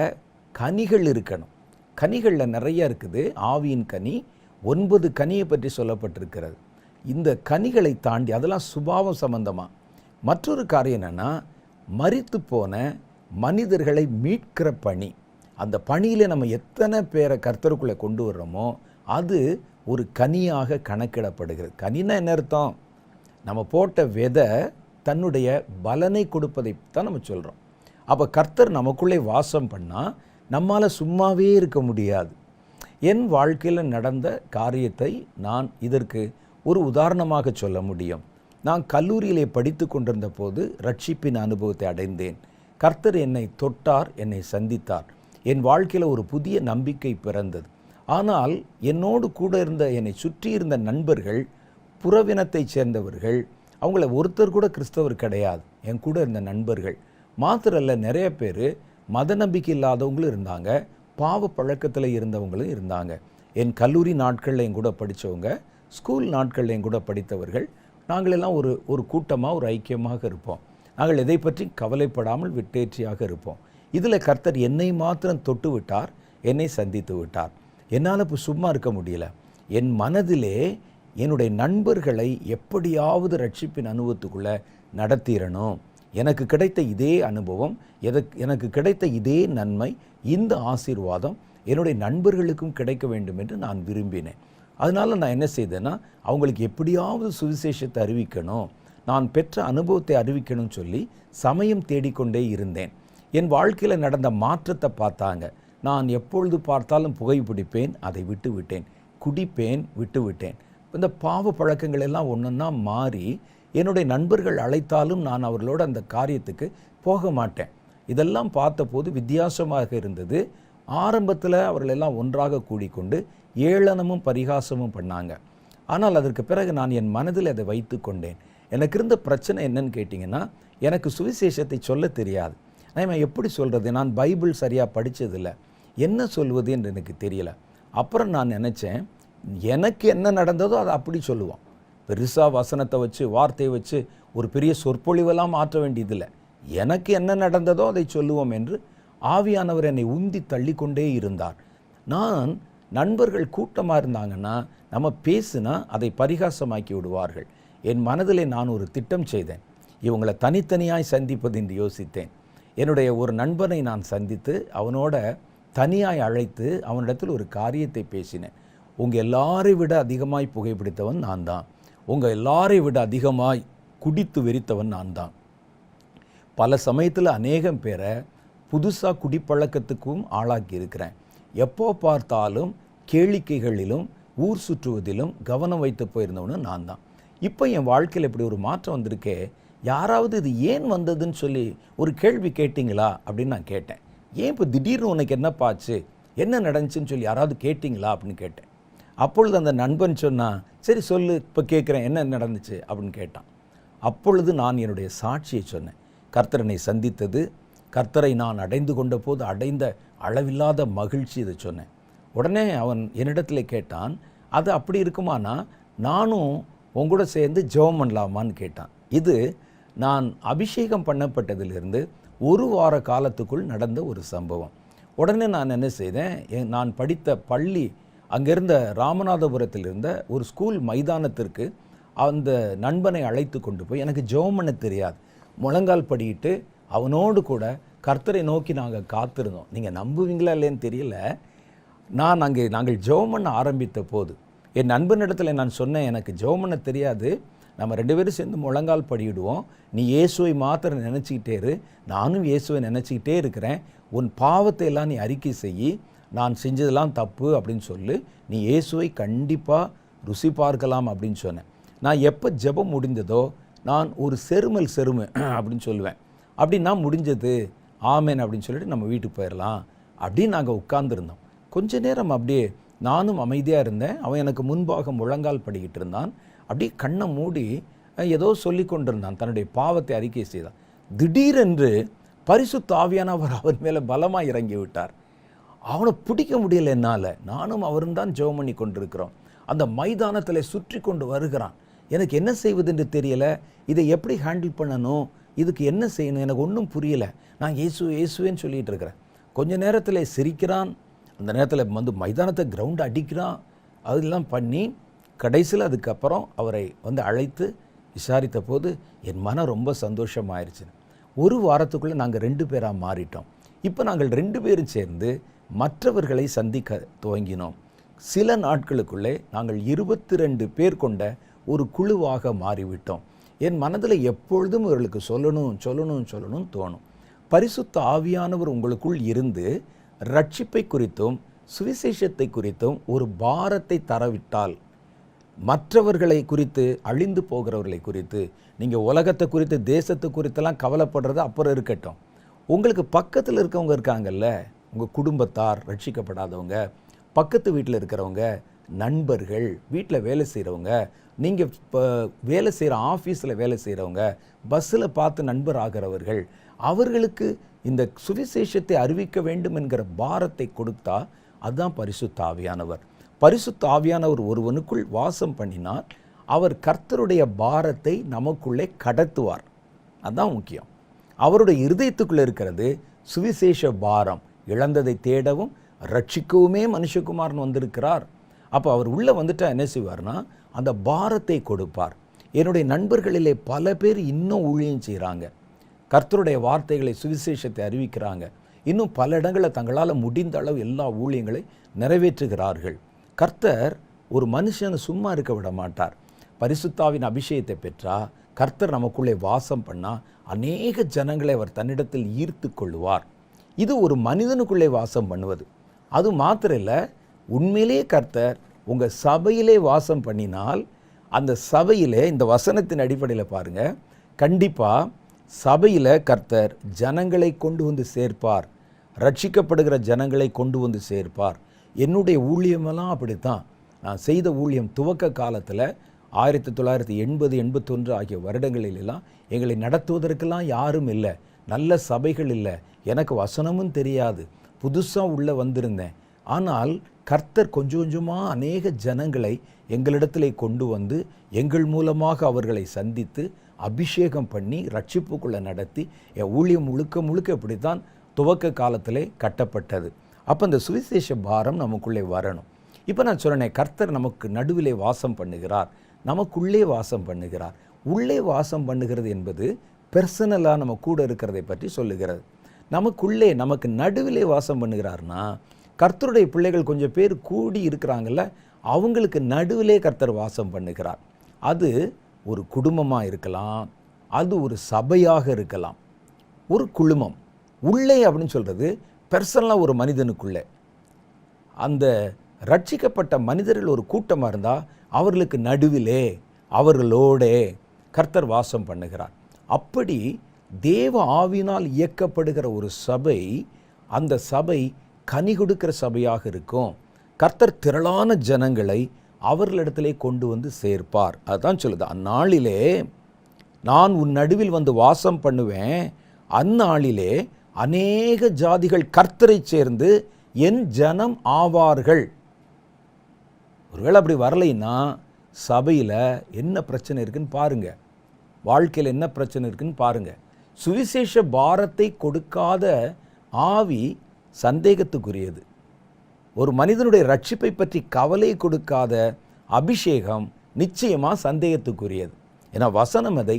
கனிகள் இருக்கணும். கனிகளில் நிறைய இருக்குது. ஆவியின் கனி 9 கனியை பற்றி சொல்லப்பட்டிருக்கிறது. இந்த கனிகளை தாண்டி அதெல்லாம் சுபாவம் சம்பந்தமாக. மற்றொரு காரியம் என்னென்னா, மரித்து போன மனிதர்களை மீட்கிற பணி. அந்த பணியில் நம்ம எத்தனை பேரை கர்த்தருக்குள்ளே கொண்டு வர்றோமோ அது ஒரு கனியாக கணக்கிடப்படுகிறது. கனின்னா என்ன அர்த்தம்? நம்ம போட்ட விதை தன்னுடைய பலனை கொடுப்பதை தான் நம்ம சொல்கிறோம். அப்போ கர்த்தர் நமக்குள்ளே வாசம் பண்ணால் நம்மால் சும்மாவே இருக்க முடியாது. என் வாழ்க்கையில் நடந்த காரியத்தை நான் இதற்கு ஒரு உதாரணமாக சொல்ல முடியும். நான் கல்லூரியிலே படித்து கொண்டிருந்த போது ரட்சிப்பின் அனுபவத்தை அடைந்தேன். கர்த்தர் என்னை தொட்டார், என்னை சந்தித்தார். என் வாழ்க்கையில் ஒரு புதிய நம்பிக்கை பிறந்தது. ஆனால் என்னோடு கூட இருந்த, என்னை சுற்றி இருந்த நண்பர்கள் புறவினத்தை சேர்ந்தவர்கள். அவங்கள ஒருத்தர் கூட கிறிஸ்தவர் கிடையாது. என் கூட இருந்த நண்பர்கள் மாத்திரல்ல, நிறைய பேர் மத நம்பிக்கை இல்லாதவங்களும் இருந்தாங்க, பாவ பழக்கத்தில் இருந்தவங்களும் இருந்தாங்க. என் கல்லூரி நாட்களில் என் கூட படித்தவங்க, ஸ்கூல் நாட்களில் என் கூட படித்தவர்கள், நாங்களெல்லாம் ஒரு கூட்டமாக ஒரு ஐக்கியமாக இருப்போம். நாங்கள் எதை பற்றி கவலைப்படாமல் விட்டேற்றியாக இருப்போம். இதில் கர்த்தர் என்னை மாத்திரம் தொட்டு விட்டார், என்னை சந்தித்து விட்டார். என்னால் இப்போ சும்மா இருக்க முடியல. என் மனதிலே என்னுடைய நண்பர்களை எப்படியாவது ரட்சிப்பின் அனுபவத்துக்குள்ளே நடத்திடணும். எனக்கு கிடைத்த இதே அனுபவம், எனக்கு கிடைத்த இதே நன்மை, இந்த ஆசீர்வாதம் என்னுடைய நண்பர்களுக்கும் கிடைக்க வேண்டும் என்று நான் விரும்பினேன். அதனால் நான் என்ன செய்தேன்னா, அவங்களுக்கு எப்படியாவது சுவிசேஷத்தை அறிவிக்கணும், நான் பெற்ற அனுபவத்தை அறிவிக்கணும்னு சொல்லி சமயம் தேடிக்கொண்டே இருந்தேன். என் வாழ்க்கையில் நடந்த மாற்றத்தை பார்த்தாங்க. நான் எப்பொழுது பார்த்தாலும் புகைப்பிடிப்பேன், அதை விட்டு விட்டேன். குடிப்பேன், விட்டு விட்டேன். இந்த பாவ பழக்கங்கள் எல்லாம் ஒன்றொன்னா மாறி, என்னுடைய நண்பர்கள் அழைத்தாலும் நான் அவர்களோட அந்த காரியத்துக்கு போக மாட்டேன். இதெல்லாம் பார்த்தபோது வித்தியாசமாக இருந்தது. ஆரம்பத்தில் அவர்களெல்லாம் ஒன்றாக கூடிக்கொண்டு ஏளனமும் பரிகாசமும் பண்ணாங்க. ஆனால் அதற்கு பிறகு நான் என் மனதில் அதை வைத்து கொண்டேன். எனக்கு இருந்த பிரச்சனை என்னன்னு கேட்டிங்கன்னா, எனக்கு சுவிசேஷத்தை சொல்ல தெரியாது. நான் எப்படி சொல்கிறது? நான் பைபிள் சரியாக படித்ததில்லை. என்ன சொல்வது என்று எனக்கு தெரியல. அப்புறம் நான் நினச்சேன், எனக்கு என்ன நடந்ததோ அதை அப்படி சொல்லுவோம். பெருசாக வசனத்தை வச்சு, வார்த்தையை வச்சு ஒரு பெரிய சொற்பொழிவெல்லாம் மாற்ற வேண்டியதில்லை. எனக்கு என்ன நடந்ததோ அதை சொல்லுவோம் என்று ஆவியானவர் என்னை உந்தி தள்ளி கொண்டே இருந்தார். நான் நண்பர்கள் கூட்டமாக இருந்தாங்கன்னா, நம்ம பேசுனா அதை பரிகாசமாக்கி விடுவார்கள். என் மனதிலே நான் ஒரு திட்டம் செய்தேன். இவங்களை தனித்தனியாய் சந்திப்பது என்று யோசித்தேன். என்னுடைய ஒரு நண்பனை நான் சந்தித்து அவனோட தனியாய் அழைத்து அவனிடத்தில் ஒரு காரியத்தை பேசினேன். உங்கள் எல்லாரை விட அதிகமாய் புகைப்பிடித்தவன் நான் தான். உங்கள் எல்லாரை விட அதிகமாய் குடித்து வெறித்தவன் நான் தான். பல சமயத்தில் அநேகம் பேரை புதுசாக குடிப்பழக்கத்துக்கும் ஆளாக்கி இருக்கிறேன். எப்போ பார்த்தாலும் கேளிக்கைகளிலும் ஊர் சுற்றுவதிலும் கவனம் வைத்து போயிருந்தவனு நான் தான். இப்போ என் வாழ்க்கையில் இப்படி ஒரு மாற்றம் வந்திருக்கே, யாராவது இது ஏன் வந்ததுன்னு சொல்லி ஒரு கேள்வி கேட்டிங்களா அப்படின்னு நான் கேட்டேன். ஏன் இப்போ திடீர்னு உனக்கு என்னப்பாச்சு, என்ன நடந்துச்சுன்னு சொல்லி யாராவது கேட்டிங்களா அப்படின்னு கேட்டேன். அப்பொழுது அந்த நண்பன் சொன்னான், சரி சொல்லு, இப்போ கேட்குறேன், என்ன நடந்துச்சு அப்படின்னு கேட்டான். அப்பொழுது நான் என்னுடைய சாட்சியை சொன்னேன். கர்த்தரனை சந்தித்தது, கர்த்தரை நான் அடைந்து கொண்ட போது அடைந்த அளவில்லாத மகிழ்ச்சி இதை சொன்னேன். உடனே அவன் என்னிடத்தில் கேட்டான், அது அப்படி இருக்குமானா நானும் உங்கூட சேர்ந்து ஜெபம் பண்ணலாமான்னு கேட்டான். இது நான் அபிஷேகம் பண்ணப்பட்டதிலிருந்து ஒரு வார காலத்துக்குள் நடந்த ஒரு சம்பவம். உடனே நான் என்ன செய்தேன், நான் படித்த பள்ளி அங்கிருந்த ராமநாதபுரத்தில் இருந்த ஒரு ஸ்கூல் மைதானத்திற்கு அந்த நண்பனை அழைத்து கொண்டு போய், எனக்கு ஜெபம் பண்ண தெரியாது, முழங்கால் படிக்கிட்டு அவனோடு கூட கர்த்தரை நோக்கி நாங்கள் காத்திருந்தோம். நீங்கள் நம்புவீங்களா இல்லைன்னு தெரியல. நாங்கள் ஜெபம் பண்ண ஆரம்பித்த போது என் நண்பனிடத்தில் நான் சொன்னேன், எனக்கு ஜெபம் பண்ண தெரியாது, நம்ம 2 பேரும் சேர்ந்து முழங்கால் படியிடுவோம், நீ இயேசுவை மாத்திரம் நினச்சிக்கிட்டே இரு, நானும் இயேசுவை நினச்சிக்கிட்டே இருக்கிறேன், உன் பாவத்தை எல்லாம் நீ அறிக்கை செய்யி, நான் செஞ்சதெல்லாம் தப்பு அப்படின்னு சொல்லு, நீ இயேசுவை கண்டிப்பாக ருசி பார்க்கலாம் அப்படின்னு சொன்னேன். நான் எப்போ ஜெபம் முடிந்ததோ நான் ஒரு செருமல் அப்படின்னு சொல்லுவேன். அப்படின்னா முடிஞ்சது, ஆமேன் அப்படின்னு சொல்லிட்டு நம்ம வீட்டுக்கு போயிடலாம் அப்படின்னு நாங்கள் உட்கார்ந்துருந்தோம். கொஞ்ச நேரம் அப்படியே நானும் அமைதியாக இருந்தேன். அவன் எனக்கு முன்பாக முழங்கால் படிக்கிட்டு இருந்தான். அப்படியே கண்ணை மூடி ஏதோ சொல்லி கொண்டிருந்தான், தன்னுடைய பாவத்தை அறிக்கை செய்தான். திடீரென்று பரிசுத்த ஆவியானவர் அவன் மேலே பலமாக இறங்கி விட்டார். அவனை பிடிக்க முடியல என்னால். நானும் அவரும் தான் ஜெபம் பண்ணி கொண்டிருக்கிறோம். அந்த மைதானத்தில் சுற்றி கொண்டு வருகிறான். எனக்கு என்ன செய்வதுன்னு தெரியலை, இதை எப்படி ஹேண்டில் பண்ணணும், இதுக்கு என்ன செய்யணும் எனக்கு ஒன்றும் புரியலை. நான் இயேசுவேன்னு சொல்லிகிட்டு இருக்கிறேன். கொஞ்ச நேரத்தில் சிரிக்கிறான், அந்த நேரத்தில் வந்து மைதானத்தை கிரவுண்டை அடிக்கிறான். அதெல்லாம் பண்ணி கடைசியில் அதுக்கப்புறம் அவரை வந்து அழைத்து விசாரித்த போது என் மனம் ரொம்ப சந்தோஷமாயிருச்சு. ஒரு வாரத்துக்குள்ளே நாங்கள் 2 பேராக மாறிட்டோம். இப்போ நாங்கள் 2 பேரும் சேர்ந்து மற்றவர்களை சந்திக்க துவங்கினோம். சில நாட்களுக்குள்ளே நாங்கள் 22 பேர் கொண்ட ஒரு குழுவாக மாறிவிட்டோம். என் மனதில் எப்பொழுதும் இவர்களுக்கு சொல்லணும் தோணும். பரிசுத்த ஆவியானவர் உங்களுக்குள் இருந்து ரட்சிப்பை குறித்தும் சுவிசேஷத்தை குறித்தும் ஒரு பாரத்தை தரவிட்டால், மற்றவர்களை குறித்து, அழிந்து போகிறவர்களை குறித்து, நீங்கள் உலகத்தை குறித்து தேசத்தை குறித்தெல்லாம் கவலைப்படுறது அப்புறம் இருக்கட்டும், உங்களுக்கு பக்கத்தில் இருக்கவங்க இருக்காங்கல்ல, உங்கள் குடும்பத்தார் ரட்சிக்கப்படாதவங்க, பக்கத்து வீட்டில் இருக்கிறவங்க, நண்பர்கள், வீட்டில் வேலை செய்கிறவங்க, நீங்கள் இப்போ வேலை செய்கிற ஆஃபீஸில் வேலை செய்கிறவங்க, பஸ்ஸில் பார்த்து நண்பர் ஆகிறவர்கள், அவர்களுக்கு இந்த சுவிசேஷத்தை அறிவிக்க வேண்டும் என்கிற பாரத்தை கொடுத்தா அதுதான் பரிசுத்த ஆவியானவர். பரிசுத்த ஆவியானவர் ஒருவனுக்குள் வாசம் பண்ணினால் அவர் கர்த்தருடைய பாரத்தை நமக்குள்ளே கடத்துவார். அதுதான் முக்கியம். அவருடைய இருதயத்துக்குள்ளே இருக்கிறது சுவிசேஷ பாரம். இழந்ததை தேடவும் ரட்சிக்கவுமே மனுஷகுமாரன் வந்திருக்கிறார். அப்போ அவர் உள்ளே வந்துட்டா என்ன செய்வார்னா அந்த பாரத்தை கொடுப்பார். என்னுடைய நண்பர்களிலே பல பேர் இன்னும் ஊழியம் செய்கிறாங்க, கர்த்தருடைய வார்த்தைகளை சுவிசேஷத்தை அறிவிக்கிறாங்க, இன்னும் பல இடங்களில் தங்களால் முடிந்த அளவு எல்லா ஊழியங்களை நிறைவேற்றுகிறார்கள். கர்த்தர் ஒரு மனுஷனை சும்மா இருக்க விட மாட்டார். பரிசுத்தாவின் அபிஷேகத்தை பெற்றா கர்த்தர் நமக்குள்ளே வாசம் பண்ணால் அநேக ஜனங்களை அவர் தன்னிடத்தில் ஈர்த்து கொள்ளுவார். இது ஒரு மனிதனுக்குள்ளே வாசம் பண்ணுவது. அது மாத்திரம் இல்லை, உண்மையிலேயே கர்த்தர் உங்கள் சபையிலே வாசம் பண்ணினால் அந்த சபையிலே இந்த வசனத்தின் அடிப்படையில் பாருங்கள், கண்டிப்பாக சபையில் கர்த்தர் ஜனங்களை கொண்டு வந்து சேர்ப்பார், ரட்சிக்கப்படுகிற ஜனங்களை கொண்டு வந்து சேர்ப்பார். என்னுடைய ஊழியமெல்லாம் அப்படித்தான். நான் செய்த ஊழியம் துவக்க காலத்தில் 1980, 81 ஆகிய வருடங்களிலெல்லாம் எங்களை நடத்துவதற்கெல்லாம் யாரும் இல்லை, நல்ல சபைகள் இல்லை, எனக்கு வசனமும் தெரியாது, புதுசாக உள்ளே வந்திருந்தேன். ஆனால் கர்த்தர் கொஞ்சம் கொஞ்சமாக அநேக ஜனங்களை எங்களிடத்திலே கொண்டு வந்து எங்கள் மூலமாக அவர்களை சந்தித்து அபிஷேகம் பண்ணி ரட்சிப்புக்குள்ளே நடத்தி என் ஊழியம் முழுக்க முழுக்க இப்படித்தான் துவக்க காலத்திலே கட்டப்பட்டது. அப்போ அந்த சுவிசேஷ பாரம் நமக்குள்ளே வரணும். இப்போ நான் சொன்னேன், கர்த்தர் நமக்கு நடுவிலே வாசம் பண்ணுகிறார், நமக்குள்ளே வாசம் பண்ணுகிறார். உள்ளே வாசம் பண்ணுகிறது என்பது பெர்சனலாக நம்ம கூட இருக்கிறதை பற்றி சொல்லுகிறது. நமக்குள்ளே நமக்கு நடுவிலே வாசம் பண்ணுகிறார்னா கர்த்தருடைய பிள்ளைகள் கொஞ்சம் பேர் கூடி இருக்கிறாங்கல்ல, அவங்களுக்கு நடுவிலே கர்த்தர் வாசம் பண்ணுகிறார். அது ஒரு குடும்பமாக இருக்கலாம், அது ஒரு சபையாக இருக்கலாம், ஒரு குழுமம். உள்ளே அப்படின்னு சொல்கிறது பெர்சனலாக ஒரு மனிதனுக்குள்ளே. அந்த ரட்சிக்கப்பட்ட மனிதர்கள் ஒரு கூட்டமாக இருந்தால் அவர்களுக்கு நடுவிலே அவர்களோடே கர்த்தர் வாசம் பண்ணுகிறார். அப்படி தேவ ஆவியினால் இயக்கப்படுகிற ஒரு சபை, அந்த சபை கனி கொடுக்கிற சபையாக இருக்கும். கர்த்தர் திரளான ஜனங்களை அவர்களிடத்திலே கொண்டு வந்து சேர்ப்பார். அதுதான் சொல்லுது, அந்நாளிலே நான் உன் நடுவில் வந்து வாசம் பண்ணுவேன், அந்நாளிலே அநேக ஜாதிகள் கர்த்தரை சேர்ந்து என் ஜனம் ஆவார்கள். ஒருவேளை அப்படி வரலைன்னா சபையில் என்ன பிரச்சனை இருக்குன்னு பாருங்க, வாழ்க்கையில் என்ன பிரச்சனை இருக்குன்னு பாருங்க. சுவிசேஷ பாரத்தை கொடுக்காத ஆவி சந்தேகத்துக்குரியது. ஒரு மனிதனுடைய ரட்சிப்பை பற்றி கவலை கொடுக்காத அபிஷேகம் நிச்சயமாக சந்தேகத்துக்குரியது. ஏன்னா வசனம் அதை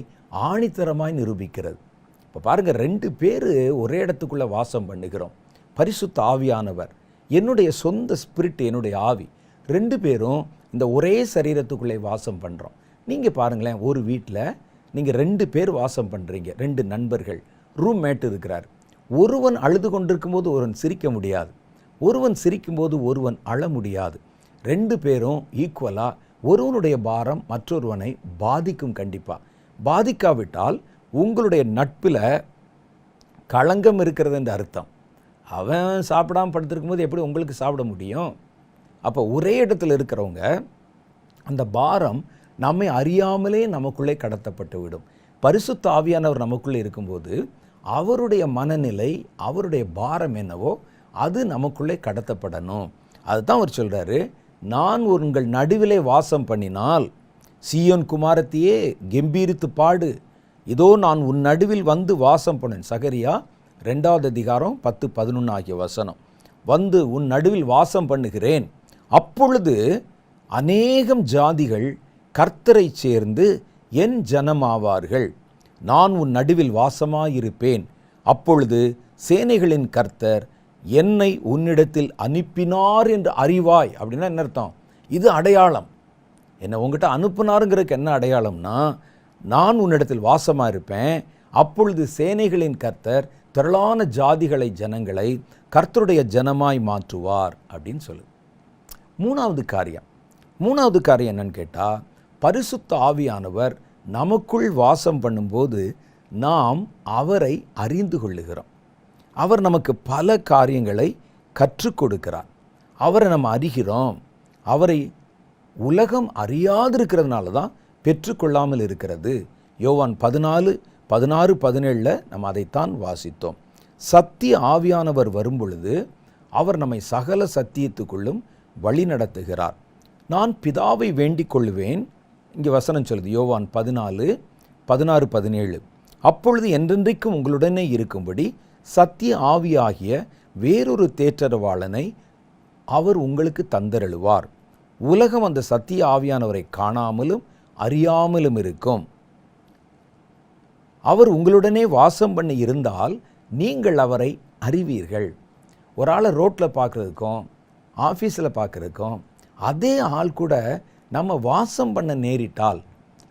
ஆணித்தரமாய் நிரூபிக்கிறது. இப்போ பாருங்கள், 2 பேர் ஒரே இடத்துக்குள்ளே வாசம் பண்ணுகிறோம். பரிசுத்த ஆவியானவர், என்னுடைய சொந்த ஸ்பிரிட், என்னுடைய ஆவி, 2 பேரும் இந்த ஒரே சரீரத்துக்குள்ளே வாசம் பண்ணுறோம். நீங்கள் பாருங்களேன், ஒரு வீட்டில் நீங்கள் 2 பேர் வாசம் பண்ணுறீங்க, 2 நண்பர்கள், ரூம்மேட் இருக்கிறார். ஒருவன் அழுது கொண்டிருக்கும்போது ஒருவன் சிரிக்க முடியாது, ஒருவன் சிரிக்கும்போது ஒருவன் அழ முடியாது. 2 பேரும் ஈக்குவலாக ஒருவனுடைய பாரம் மற்றொருவனை பாதிக்கும். கண்டிப்பாக பாதிக்காவிட்டால் உங்களுடைய நட்பில் களங்கம் இருக்கிறது என்று அர்த்தம். அவன் சாப்பிடாமல் படுத்திருக்கும் போது எப்படி உங்களுக்கு சாப்பிட முடியும்? அப்போ ஒரே இடத்துல இருக்கிறவங்க அந்த பாரம் நம்மை அறியாமலே நமக்குள்ளே கடத்தப்பட்டு விடும். பரிசுத்த ஆவியானவர் நமக்குள்ளே இருக்கும்போது அவருடைய மனநிலை, அவருடைய பாரம் என்னவோ அது நமக்குள்ளே கடத்தப்படணும். அதுதான் அவர் சொல்கிறாரு, நான் உங்கள் நடுவிலே வாசம் பண்ணினால் சீயோன் குமாரத்தியே கெம்பீரித்து பாடு, இதோ நான் உன் நடுவில் வந்து வாசம் பண்ணேன். சகரியா 2வது அதிகாரம் 10, 11 ஆகிய வசனம். வந்து உன் நடுவில் வாசம் பண்ணுகிறேன், அப்பொழுது அநேகம் ஜாதிகள் கர்த்தரை சேர்ந்து என் ஜனமாவார்கள். நான் உன் நடுவில் வாசமாயிருப்பேன், அப்பொழுது சேனைகளின் கர்த்தர் என்னை உன்னிடத்தில் அனுப்பினார் என்று அறிவாய். அப்படின்னா என்ன அர்த்தம்? இது அடையாளம். என்னை உங்ககிட்ட அனுப்புனாருங்கிறதுக்கு என்ன அடையாளம்னா, நான் உன்னிடத்தில் வாசமாக இருப்பேன், அப்பொழுது சேனைகளின் கர்த்தர் திரளான ஜாதிகளை, ஜனங்களை கர்த்தருடைய ஜனமாய் மாற்றுவார் அப்படின்னு சொல்லு. மூணாவது காரியம் என்னன்னு கேட்டால், பரிசுத்த ஆவியானவர் நமக்குள் வாசம் பண்ணும்போது நாம் அவரை அறிந்து கொள்ளுகிறோம். அவர் நமக்கு பல காரியங்களை கற்றுக் கொடுக்கிறார். அவரை நம்ம அறிகிறோம். அவரை உலகம் அறியாதிருக்கிறதுனால தான் பெற்றுக்கொள்ளாமல் இருக்கிறது. யோவான் 14, 16, 17 நம்ம அதைத்தான் வாசித்தோம். சத்திய ஆவியானவர் வரும்பொழுது அவர் நம்மை சகல சத்தியத்துக்குள்ளும் வழி நடத்துகிறார். நான் பிதாவை வேண்டிக் கொள்வேன், இங்கே வசனம் சொல்லுது யோவான் 14:16-17, அப்பொழுது என்றென்றைக்கும் உங்களுடனே இருக்கும்படி சத்திய ஆவியாகிய வேறொரு தேற்றரவாளனை அவர் உங்களுக்கு தந்தருளுவார். உலகம் அந்த சத்திய ஆவியானவரை காணாமலும் அறியாமலும் இருக்கும். அவர் உங்களுடனே வாசம் பண்ணி இருந்தால் நீங்கள் அவரை அறிவீர்கள். ஒரு ஆளை ரோட்டில் பார்க்குறதுக்கும் ஆஃபீஸில் பார்க்குறதுக்கும் அதே ஆள் கூட நம்ம வாசம் பண்ண நேரிட்டால்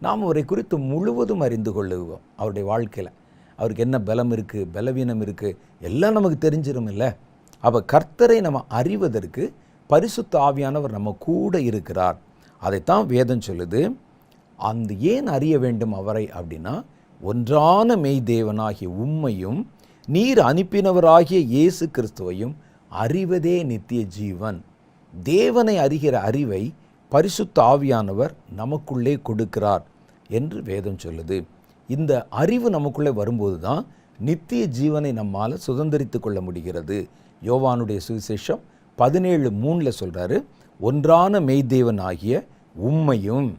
நாம் அவரை குறித்து முழுவதும் அறிந்து கொள்ளுவோம். அவருடைய வாழ்க்கையில் அவருக்கு என்ன பலம் இருக்குது, பலவீனம் இருக்குது, எல்லாம் நமக்கு தெரிஞ்சிடும் இல்லை. அப்போ கர்த்தரை நம்ம அறிவதற்கு பரிசுத்த ஆவியானவர் நம்ம கூட இருக்கிறார். அதைத்தான் வேதம் சொல்லுது. அந்த ஏன் அறிய வேண்டும் அவரை அப்படின்னா, ஒன்றான மெய் தேவனாகிய உம்மையும் நீர் அனுப்பினவராகிய இயேசு கிறிஸ்துவையும் அறிவதே நித்திய ஜீவன். தேவனை அறிகிற அறிவை பரிசுத்த ஆவியானவர் நமக்குள்ளே கொடுக்கிறார் என்று வேதம் சொல்லுது. இந்த அறிவு நமக்குள்ளே வரும்போது தான் நித்திய ஜீவனை நம்மால் சுதந்திரித்து கொள்ள முடிகிறது. யோவானுடைய சுவிசேஷம் 17:3 சொல்கிறாரு, ஒன்றான மெய்தேவன் ஆகிய உம்மையும்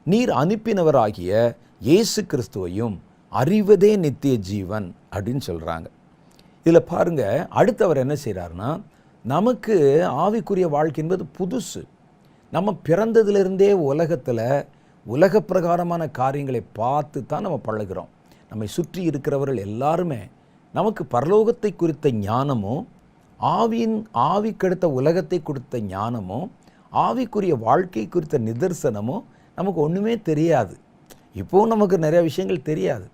நீர் அனுப்பினவராகிய இயேசு கிறிஸ்துவையும் அறிவதே நித்திய ஜீவன் அப்படின்னு சொல்கிறாங்க. இதில் பாருங்கள், அடுத்தவர் என்ன செய்கிறாருன்னா, நமக்கு ஆவிக்குரிய வாழ்க்கை என்பது புதுசு. நம்ம பிறந்ததிலிருந்தே உலகத்தில் உலக பிரகாரமான காரியங்களை பார்த்து தான் நம்ம பழகிறோம். நம்மை சுற்றி இருக்கிறவர்கள் எல்லாருமே நமக்கு பரலோகத்தை குறித்த ஞானமும் ஆவிக்கடுத்த உலகத்தை கொடுத்த ஞானமும் ஆவிக்குரிய வாழ்க்கை குறித்த நிதர்சனமும் நமக்கு ஒன்றுமே தெரியாது. இப்போவும் நமக்கு நிறைய விஷயங்கள் தெரியாது.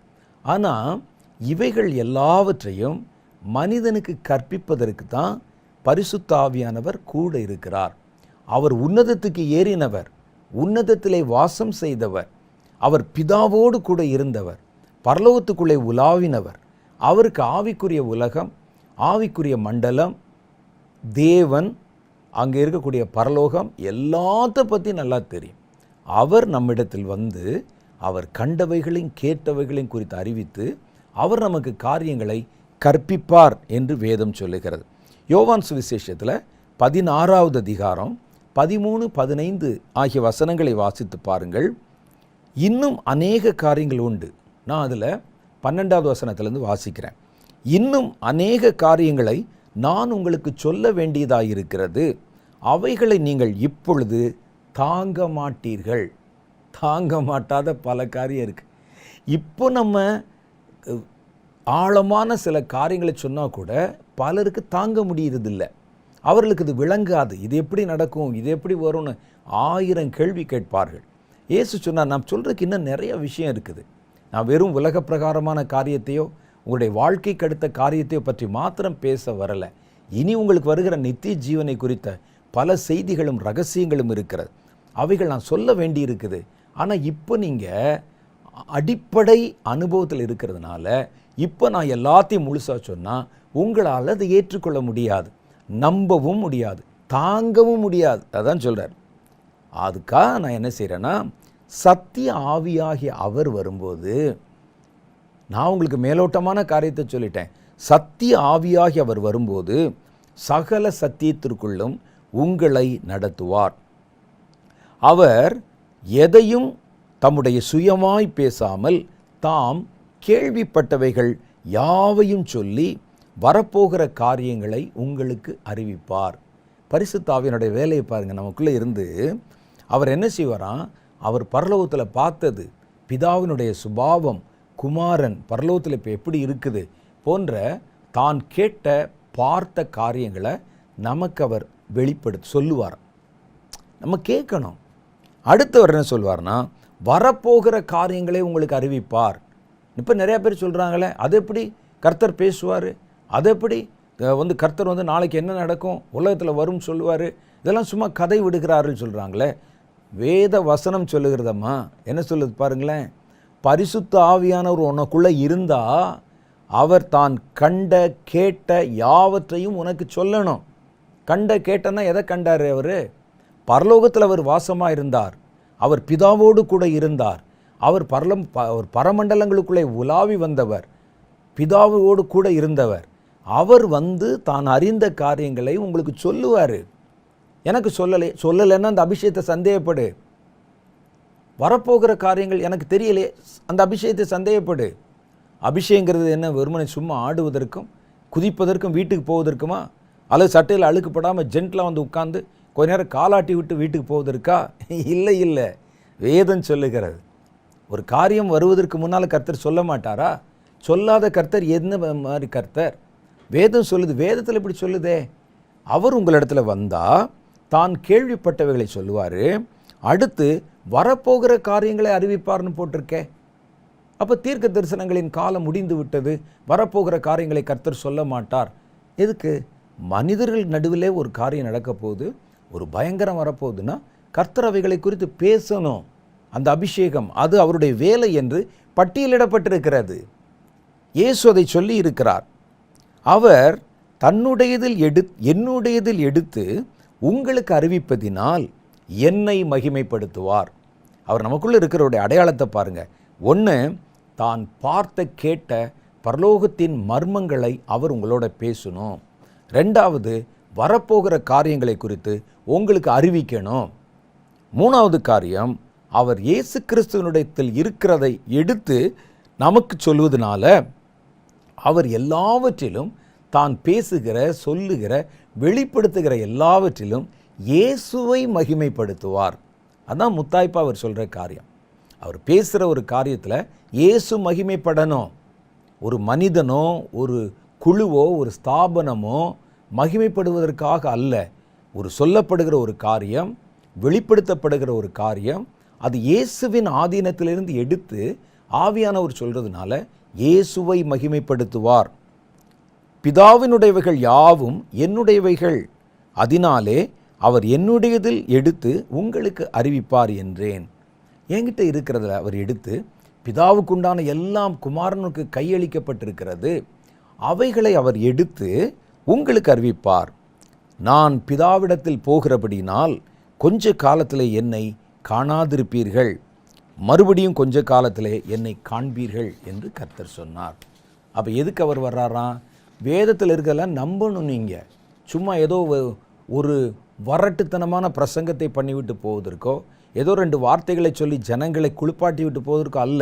ஆனால் இவைகள் எல்லாவற்றையும் மனிதனுக்கு கற்பிப்பதற்கு தான் பரிசுத்த ஆவியானவர் கூட இருக்கிறார். அவர் உன்னதத்துக்கு ஏறினவர், உன்னதத்திலே வாசம் செய்தவர், அவர் பிதாவோடு கூட இருந்தவர், பரலோகத்துக்குள்ளே உலாவினவர். அவருக்கு ஆவிக்குரிய உலகம், ஆவிக்குரிய மண்டலம், தேவன், அங்கே இருக்கக்கூடிய பரலோகம் எல்லாத்த பற்றி நல்லா தெரியும். அவர் நம்மிடத்தில் வந்து அவர் கண்டவைகளையும் கேட்டவைகளையும் குறித்து அறிவித்து அவர் நமக்கு காரியங்களை கற்பிப்பார் என்று வேதம் சொல்லுகிறது. யோவான் சுவிசேஷத்தில் 16வது அதிகாரம் 13, 15 ஆகிய வசனங்களை வாசித்து பாருங்கள். இன்னும் அநேக காரியங்கள் உண்டு. நான் அதில் 12வது வசனத்திலேருந்து வாசிக்கிறேன். இன்னும் அநேக காரியங்களை நான் உங்களுக்கு சொல்ல வேண்டியதாயிருக்கிறது, அவைகளை நீங்கள் இப்பொழுது தாங்க மாட்டீர்கள். தாங்க மாட்டாத பல காரியம் இருக்குது. இப்போ நம்ம ஆழமான சில காரியங்களை சொன்னால் கூட பலருக்கு தாங்க முடியறதில்லை. அவர்களுக்கு இது விளங்காது. இது எப்படி நடக்கும், இது எப்படி வரும்னு 1000 கேள்வி கேட்பார்கள். இயேசு சொன்னார், நான் சொல்கிறதுக்கு இன்னும் நிறைய விஷயம் இருக்குது. நான் வெறும் உலக பிரகாரமான காரியத்தையோ உங்களுடைய வாழ்க்கைக்கு அடுத்த காரியத்தையோ பற்றி மாத்திரம் பேச வரலை. இனி உங்களுக்கு வருகிற நித்திய ஜீவனை குறித்த பல செய்திகளும் ரகசியங்களும் இருக்கிறது. அவைகள் நான் சொல்ல வேண்டி இருக்குது. ஆனால் இப்போ நீங்கள் அடிப்படை அனுபவத்தில் இருக்கிறதுனால இப்போ நான் எல்லாத்தையும் முழுசாக சொன்னால் உங்களால் அதை ஏற்றுக்கொள்ள முடியாது, நம்பவும் முடியாது, தாங்கவும் முடியாது. அதான் சொல்கிறார். அதுக்காக நான் என்ன செய்கிறேன்னா, சத்திய ஆவியாகிய அவர் வரும்போது, நான் உங்களுக்கு மேலோட்டமான காரியத்தை சொல்லிட்டேன். சத்திய ஆவியாகி அவர் வரும்போது சகல சத்தியத்திற்குள்ளும் உங்களை நடத்துவார். அவர் எதையும் தம்முடைய சுயமாய் பேசாமல் தாம் கேள்விப்பட்டவைகள் யாவையும் சொல்லி வரப்போகிற காரியங்களை உங்களுக்கு அறிவிப்பார். பரிசுத்த ஆவியினுடைய வேலையை பாருங்கள். நமக்குள்ளே இருந்து அவர் என்ன செய்வாராம், அவர் பரலோகத்தில் பார்த்தது, பிதாவினுடைய சுபாவம், குமாரன் பரலோகத்தில் இப்போ எப்படி இருக்குது போன்ற தான் கேட்ட பார்த்த காரியங்களை நமக்கு அவர் வெளிப்படுத்தி சொல்லுவார். நம்ம கேட்கணும். அடுத்தவர் என்ன சொல்வார்னா, வரப்போகிற காரியங்களை உங்களுக்கு அறிவிப்பார். இப்போ நிறையா பேர் சொல்கிறாங்களே, அது எப்படி கர்த்தர் பேசுவார், அது எப்படி கர்த்தர் நாளைக்கு என்ன நடக்கும், உலகத்தில் வரும் சொல்லுவார், இதெல்லாம் சும்மா கதை விடுகிறார்கள் சொல்கிறாங்களே. வேத வசனம் சொல்லுகிறதம்மா என்ன சொல்லுது பாருங்களேன். பரிசுத்த ஆவியானவர் உனக்குள்ளே இருந்தால் அவர் தான் கண்ட கேட்ட யாவற்றையும் உனக்கு சொல்லணும். கண்ட கேட்டன்னா எதை கண்டார்? அவர் பரலோகத்தில் அவர் வாசமாக இருந்தார், அவர் பிதாவோடு கூட இருந்தார், அவர் பரமண்டலங்களுக்குள்ளே உலாவி வந்தவர், பிதாவோடு கூட இருந்தவர். அவர் வந்து தான் அறிந்த காரியங்களை உங்களுக்கு சொல்லுவார். எனக்கு சொல்லலைன்னா அந்த அபிஷேகத்தை சந்தேகப்படு. வரப்போகிற காரியங்கள் எனக்கு தெரியலையே, அந்த அபிஷேகத்தை சந்தேகப்படு. அபிஷேகங்கிறது என்ன? வெறுமனை சும்மா ஆடுவதற்கும் குதிப்பதற்கும் வீட்டுக்கு போவதற்குமா? அல்லது சட்டையில் அழுக்குப்படாமல் ஜென்டிலாக வந்து உட்காந்து கொஞ்ச நேரம் காலாட்டி விட்டு வீட்டுக்கு போவதற்கா? இல்லை இல்லை. வேதம் சொல்லுகிறது, ஒரு காரியம் வருவதற்கு முன்னால் கர்த்தர் சொல்ல மாட்டாரா? சொல்லாத கர்த்தர் என்ன மாதிரி கர்த்தர்? வேதம் சொல்லுது. வேதத்தில் இப்படி சொல்லுதே. அவர் உங்களிடத்துல வந்தால் தான் கேள்விப்பட்டவைகளை சொல்லுவார், அடுத்து வரப்போகிற காரியங்களை அறிவிப்பார்னு போட்டிருக்கேன். அப்போ தீர்க்க தரிசனங்களின் காலம் முடிந்து விட்டது, வரப்போகிற காரியங்களை கர்த்தர் சொல்ல மாட்டார். எதுக்கு? மனிதர்கள் நடுவிலே ஒரு காரியம் நடக்க போகுது, ஒரு பயங்கரம் வரப்போகுதுன்னா கர்த்தர் அவைகளை குறித்து பேசணும். அந்த அபிஷேகம் அது அவருடைய வேலை என்று பட்டியலிடப்பட்டிருக்கிறது. இயேசு அதை சொல்லி இருக்கிறார். அவர் என்னுடையதில் எடுத்து உங்களுக்கு அறிவிப்பதினால் என்னை மகிமைப்படுத்துவார். அவர் நமக்குள்ளே இருக்கிறவருடைய அடையாளத்தை பாருங்கள். ஒன்று, தான் பார்த்த கேட்ட பரலோகத்தின் மர்மங்களை அவர் உங்களோட பேசணும். ரெண்டாவது, வரப்போகிற காரியங்களை குறித்து உங்களுக்கு அறிவிக்கணும். மூணாவது காரியம், அவர் இயேசு கிறிஸ்துவனிடத்தில் இருக்கிறதை எடுத்து நமக்கு சொல்வதனால அவர் எல்லாவற்றிலும் தான் பேசுகிற, சொல்லுகிற, வெளிப்படுத்துகிற எல்லாவற்றிலும் இயேசுவை மகிமைப்படுத்துவார். அதான் முத்தாய்ப்பா அவர் சொல்கிற காரியம். அவர் பேசுகிற ஒரு காரியத்தில் இயேசு மகிமைப்படணும். ஒரு மனிதனோ, ஒரு குழுவோ, ஒரு ஸ்தாபனமோ மகிமைப்படுவதற்காக அல்ல. ஒரு சொல்லப்படுகிற ஒரு காரியம், வெளிப்படுத்தப்படுகிற ஒரு காரியம், அது இயேசுவின் ஆதீனத்திலிருந்து எடுத்து ஆவியானவர் சொல்கிறதுனால இயேசுவை மகிமைப்படுத்துவார். பிதாவினுடையவைகள் யாவும் என்னுடையவைகள், அதனாலே அவர் என்னுடையதில் எடுத்து உங்களுக்கு அறிவிப்பார் என்றேன். என்கிட்ட இருக்கிறதுல அவர் எடுத்து, பிதாவுக்குண்டான எல்லாம் குமாரனுக்கு கையளிக்கப்பட்டிருக்கிறது, அவைகளை அவர் எடுத்து உங்களுக்கு அறிவிப்பார். நான் பிதாவிடத்தில் போகிறபடினால் கொஞ்ச காலத்திலே என்னை காணாதிருப்பீர்கள், மறுபடியும் கொஞ்ச காலத்திலே என்னை காண்பீர்கள் என்று கர்த்தர் சொன்னார். அப்போ எதுக்கு அவர் வர்றாராம்? வேதத்தில் இருக்கிறதெல்லாம் நம்பணும். நீங்கள் சும்மா ஏதோ ஒரு வரட்டுத்தனமான பிரசங்கத்தை பண்ணிவிட்டு போவதற்கோ, ஏதோ 2 வார்த்தைகளை சொல்லி ஜனங்களை குளிப்பாட்டி விட்டு போவதற்கோ அல்ல.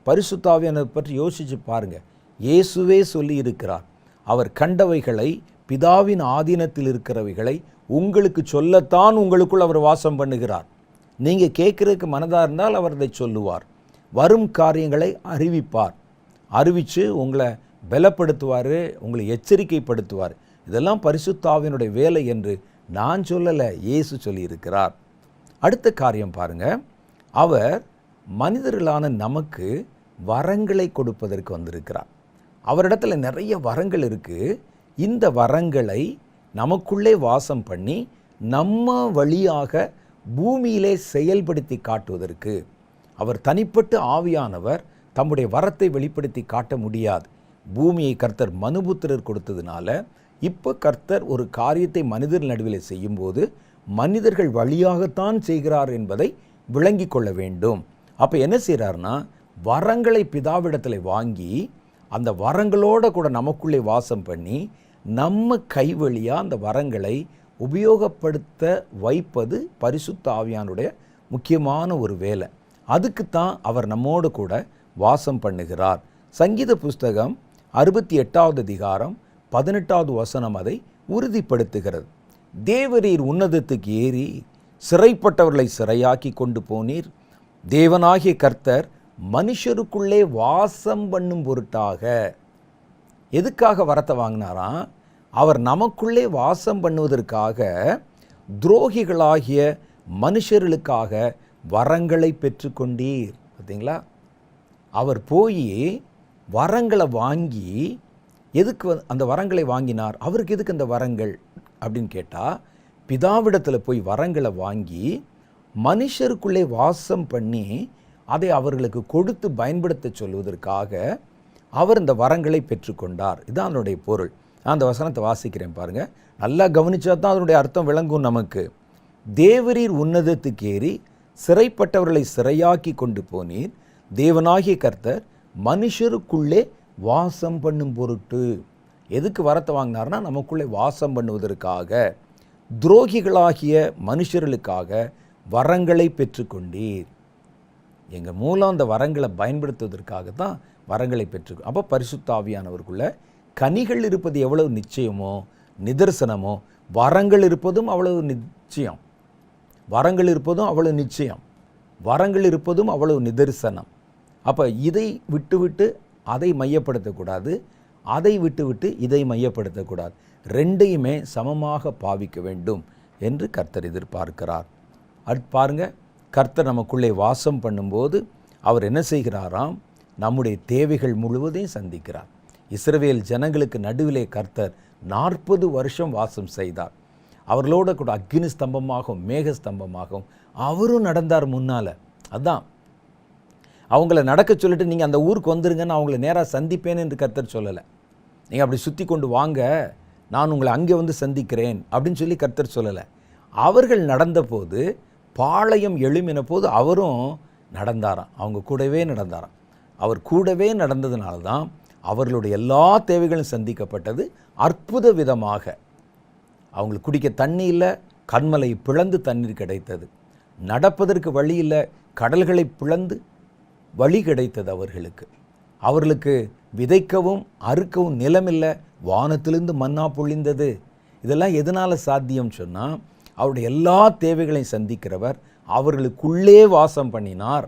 பரிசுத்த ஆவியானவரை பற்றி யோசித்து பாருங்கள். இயேசுவே சொல்லி இருக்கிறார், அவர் கண்டவைகளை, பிதாவின் ஆதீனத்தில் இருக்கிறவைகளை உங்களுக்கு சொல்லத்தான் உங்களுக்குள் அவர் வாசம் பண்ணுகிறார். நீங்கள் கேட்குறதுக்கு மனதாக இருந்தால் அவர் அதை சொல்லுவார். வரும் காரியங்களை அறிவிப்பார். அறிவித்து உங்களை பலப்படுத்துவார், உங்களை எச்சரிக்கைப்படுத்துவார். இதெல்லாம் பரிசுத்த ஆவியினுடைய வேலை என்று நான் சொல்லலை, இயேசு சொல்லியிருக்கிறார். அடுத்த காரியம் பாருங்கள். அவர் மனிதர்களான நமக்கு வரங்களை கொடுப்பதற்கு வந்திருக்கிறார். அவரிடத்துல நிறைய வரங்கள் இருக்குது. இந்த வரங்களை நமக்குள்ளே வாசம் பண்ணி நம்ம வழியாக பூமியிலே செயல்படுத்தி காட்டுவதற்கு அவர் தனிப்பட்ட ஆவியானவர் தம்முடைய வரத்தை வெளிப்படுத்தி காட்ட முடியாது. பூமியை கர்த்தர் மனுபுத்திரர் கொடுத்ததுனால இப்போ கர்த்தர் ஒரு காரியத்தை மனிதர் நடுவில் செய்யும்போது மனிதர்கள் வழியாகத்தான் செய்கிறார் என்பதை விளங்கி கொள்ள வேண்டும். அப்போ என்ன செய்கிறார்னா, வரங்களை பிதாவிடத்தில் வாங்கி அந்த வரங்களோடு கூட நமக்குள்ளே வாசம் பண்ணி நம்ம கை வழியாக அந்த வரங்களை உபயோகப்படுத்த வைப்பது பரிசுத்த ஆவியானுடைய முக்கியமான ஒரு வேலை. அதுக்குத்தான் அவர் நம்மோடு கூட வாசம் பண்ணுகிறார். சங்கீத புஸ்தகம் 68வது அதிகாரம் 18வது வசனம் அதை உறுதிப்படுத்துகிறது. தேவரீர் உன்னதத்துக்கு ஏறி சிறைப்பட்டவர்களை சிறையாக்கி கொண்டு போனீர். தேவனாகிய கர்த்தர் மனுஷருக்குள்ளே வாசம் பண்ணும் பொருட்டாக. எதுக்காக வரத்தை வாங்கினாராம்? அவர் நமக்குள்ளே வாசம் பண்ணுவதற்காக துரோகிகளாகிய மனுஷர்களுக்காக வரங்களை பெற்றுக்கொண்டீர். பார்த்தீங்களா? அவர் போய் வரங்களை வாங்கி, எதுக்கு அந்த வரங்களை வாங்கினார்? அவருக்கு எதுக்கு அந்த வரங்கள் அப்படின்னு கேட்டால், பிதாவிடத்தில் போய் வரங்களை வாங்கி மனுஷருக்குள்ளே வாசம் பண்ணி அதை அவர்களுக்கு கொடுத்து பயன்படுத்த சொல்வதற்காக அவர் இந்த வரங்களை பெற்றுக்கொண்டார். இதுதான் அதனுடைய பொருள். நான் அந்த வசனத்தை வாசிக்கிறேன் பாருங்கள். நல்லா கவனிச்சா தான் அதனுடைய அர்த்தம் விளங்கும் நமக்கு. தேவரீர் உன்னதத்துக்கு ஏறி சிறைப்பட்டவர்களை சிறையாக்கி கொண்டு போனீர். தேவனாகிய கர்த்தர் மனுஷருக்குள்ளே வாசம் பண்ணும் பொருட்டு. எதுக்கு வரத்தை வாங்கினார்னா நமக்குள்ளே வாசம் பண்ணுவதற்காக, துரோகிகளாகிய மனுஷர்களுக்காக வரங்களை பெற்றுக்கொண்டீர். எங்கள் மூலம் அந்த வரங்களை பயன்படுத்துவதற்காக தான் வரங்களை பெற்று. அப்போ பரிசுத்த ஆவியானவருக்குள்ள கனிகள் இருப்பது எவ்வளவு நிச்சயமோ நிதர்சனமோ, வரங்கள் இருப்பதும் அவ்வளவு நிச்சயம். வரங்கள் இருப்பதும் அவ்வளவு நிச்சயம், வரங்கள் இருப்பதும் அவ்வளவு நிதர்சனம். அப்போ இதை விட்டுவிட்டு அதை மையப்படுத்தக்கூடாது, அதை விட்டுவிட்டு இதை மையப்படுத்தக்கூடாது. ரெண்டையுமே சமமாக பாவிக்க வேண்டும் என்று கர்த்தர் எதிர்பார்க்கிறார். அடுத்து பாருங்க, கர்த்தர் நமக்குள்ளே வாசம் பண்ணும்போது அவர் என்ன செய்கிறாராம்? நம்முடைய தேவைகள் முழுவதையும் சந்திக்கிறார். இஸ்ரவேல் ஜனங்களுக்கு நடுவிலே கர்த்தர் 40 வருஷம் வாசம் செய்தார். அவர்களோட கூட அக்கினி ஸ்தம்பமாகவும் மேக ஸ்தம்பமாகவும் அவரும் நடந்தார் முன்னால். அதான் அவங்கள நடக்க சொல்லிட்டு நீங்கள் அந்த ஊருக்கு வந்துருங்கன்னு அவங்கள நேராக சந்திப்பேன் என்று கர்த்தர் சொல்லலை. நீங்கள் அப்படி சுற்றி கொண்டு வாங்க, நான் உங்களை அங்கே வந்து சந்திக்கிறேன் அப்படின்னு சொல்லி கர்த்தர் சொல்லலை. அவர்கள் நடந்தபோது, பாளையம் எழுமின போது அவரும் நடந்தாராம், அவங்க கூடவே நடந்தாராம். அவர் கூடவே நடந்ததுனால தான் அவர்களுடைய எல்லா தேவைகளும் சந்திக்கப்பட்டது. அற்புத விதமாக அவங்களுக்கு குடிக்க தண்ணி இல்லை, கண்மலை பிளந்து தண்ணீர் கிடைத்தது. நடப்பதற்கு வழி இல்லை, கடல்களை பிளந்து வழி கிடைத்தது அவர்களுக்கு. அவர்களுக்கு விதைக்கவும் அறுக்கவும் நிலமில்லை, வானத்திலிருந்து மன்னா பொழிந்தது. இதெல்லாம் எதனால் சாத்தியம் சொன்னால், அவருடைய எல்லா தேவைகளையும் சந்திக்கிறவர் அவர்களுக்குள்ளே வாசம் பண்ணினார்.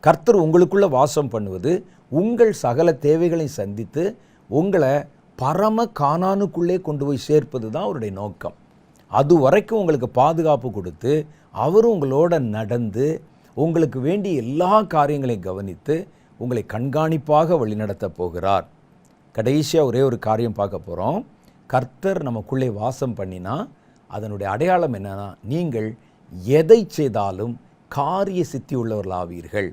கர்த்தர் உங்களுக்குள்ளே வாசம் பண்ணுவது உங்கள் சகல தேவைகளையும் சந்தித்து உங்களை பரம கானானுக்குள்ளே கொண்டு போய் சேர்ப்பது தான் அவருடைய நோக்கம். அது வரைக்கும் உங்களுக்கு பாதுகாப்பு கொடுத்து அவரும் உங்களோட நடந்து உங்களுக்கு வேண்டிய எல்லா காரியங்களையும் கவனித்து உங்களை கண்காணிப்பாக வழிநடத்த போகிறார். கடைசியாக ஒரே ஒரு காரியம் பார்க்க போகிறோம். கர்த்தர் நமக்குள்ளே வாசம் பண்ணினா அதனுடைய அடையாளம் என்னன்னா, நீங்கள் எதை செய்தாலும் காரிய சித்தி உள்ளவர்களாவீர்கள்.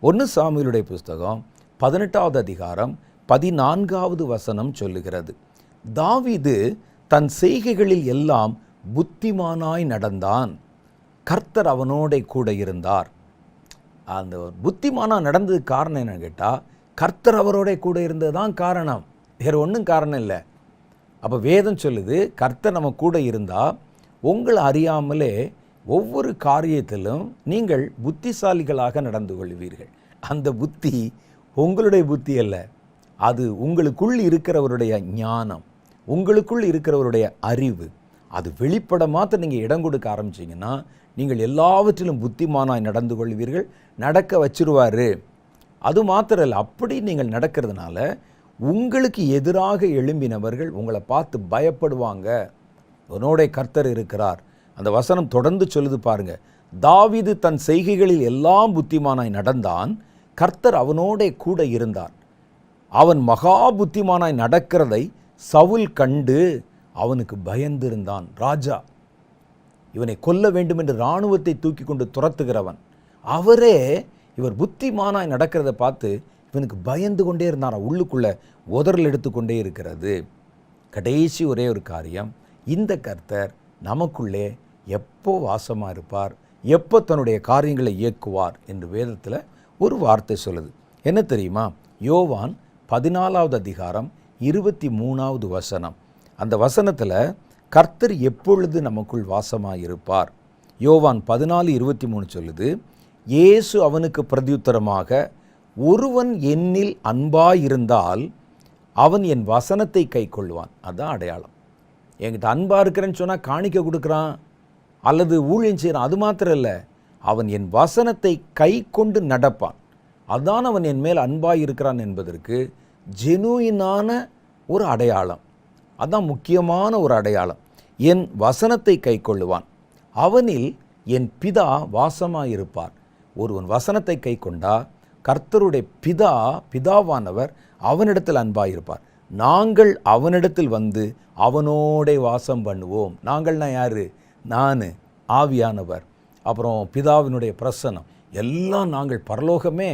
1 சாமுவேலுடைய புஸ்தகம் 18வது அதிகாரம் 14வது வசனம் சொல்லுகிறது, தாவீது தன் செய்கைகளில் எல்லாம் புத்திமானாய் நடந்தான், கர்த்தர் அவனோட கூட இருந்தார். அந்த புத்திமானா நடந்ததுக்கு காரணம் என்னன்னு கேட்டால், கர்த்தர் அவரோட கூட இருந்தது தான் காரணம், வேறு ஒன்றும் காரணம் இல்லை. அப்போ வேதம் சொல்லுது, கர்த்தர் நம்ம கூட இருந்தால் உங்களை அறியாமலே ஒவ்வொரு காரியத்திலும் நீங்கள் புத்திசாலிகளாக நடந்து கொள்வீர்கள். அந்த புத்தி உங்களுடைய புத்தி அல்ல, அது உங்களுக்குள் இருக்கிறவருடைய ஞானம், உங்களுக்குள் இருக்கிறவருடைய அறிவு. அது வெளிப்பட மாத்திரம் நீங்கள் இடம் கொடுக்க ஆரம்பிச்சிங்கன்னா நீங்கள் எல்லாவற்றிலும் புத்திமானாய் நடந்து கொள்வீர்கள், நடக்க வச்சிருவார். அது மாத்திரம் இல்லை, அப்படி நீங்கள் நடக்கிறதுனால உங்களுக்கு எதிராக எழும்பினவர்கள் உங்களை பார்த்து பயப்படுவாங்க. உன்னோட கர்த்தர் இருக்கிறார். அந்த வசனம் தொடர்ந்து சொல்லுது பாருங்க, தாவீது தன் செய்கைகளில் எல்லாம் புத்திமானாய் நடந்தான், கர்த்தர் அவனோட கூட இருந்தார். அவன் மகா புத்திமானாய் நடக்கிறதை சவுல் கண்டு அவனுக்கு பயந்திருந்தான். ராஜா இவனை கொல்ல வேண்டும் என்று இராணுவத்தை தூக்கி கொண்டு துரத்துகிறவன் அவரே இவர் புத்திமானாய் நடக்கிறத பார்த்து இவனுக்கு பயந்து கொண்டே இருந்தாரா, உள்ளுக்குள்ள உதறல் எடுத்துக்கொண்டே இருக்கிறது. கடைசி ஒரே ஒரு காரியம், இந்த கர்த்தர் நமக்குள்ளே எப்போ வாசமாக இருப்பார், எப்போ தன்னுடைய காரியங்களை இயக்குவார் என்று வேதத்தில் ஒரு வார்த்தை சொல்லுது. என்ன தெரியுமா? யோவான் 14வது அதிகாரம் 23வது வசனம். அந்த வசனத்தில் கர்த்தர் எப்பொழுது நமக்குள் வாசமாக இருப்பார்? யோவான் 14:23 சொல்லுது, இயேசு அவனுக்கு பிரதியுத்தரமாக, ஒருவன் என்னில் அன்பாயிருந்தால் அவன் என் வசனத்தை கை கொள்வான். அதுதான் அடையாளம். என்கிட்ட அன்பாக இருக்கிறேன்னு சொன்னால் காணிக்க கொடுக்குறான் அல்லது ஊழியம் செய்கிறான், அது மாத்திரம் இல்லை, அவன் என் வசனத்தை கை கொண்டு நடப்பான். அதான் அவன் என் மேல் அன்பாக இருக்கிறான் என்பதற்கு ஜெனுயினான ஒரு அடையாளம். அதான் முக்கியமான ஒரு அடையாளம். என் வசனத்தை கை கொள்ளுவான், அவனில் என் பிதா வாசமாக இருப்பார். ஒருவன் வசனத்தை கை கொண்டா கர்த்தருடைய பிதாவானவர் அவனிடத்தில் அன்பாயிருப்பார். நாங்கள் அவனிடத்தில் வந்து அவனோட வாசம் பண்ணுவோம். நாங்கள்னா யாரு? நான், ஆவியானவர், அப்புறம் பிதாவினுடைய பிரசன்னம், எல்லாம் நாங்கள் பரலோகமே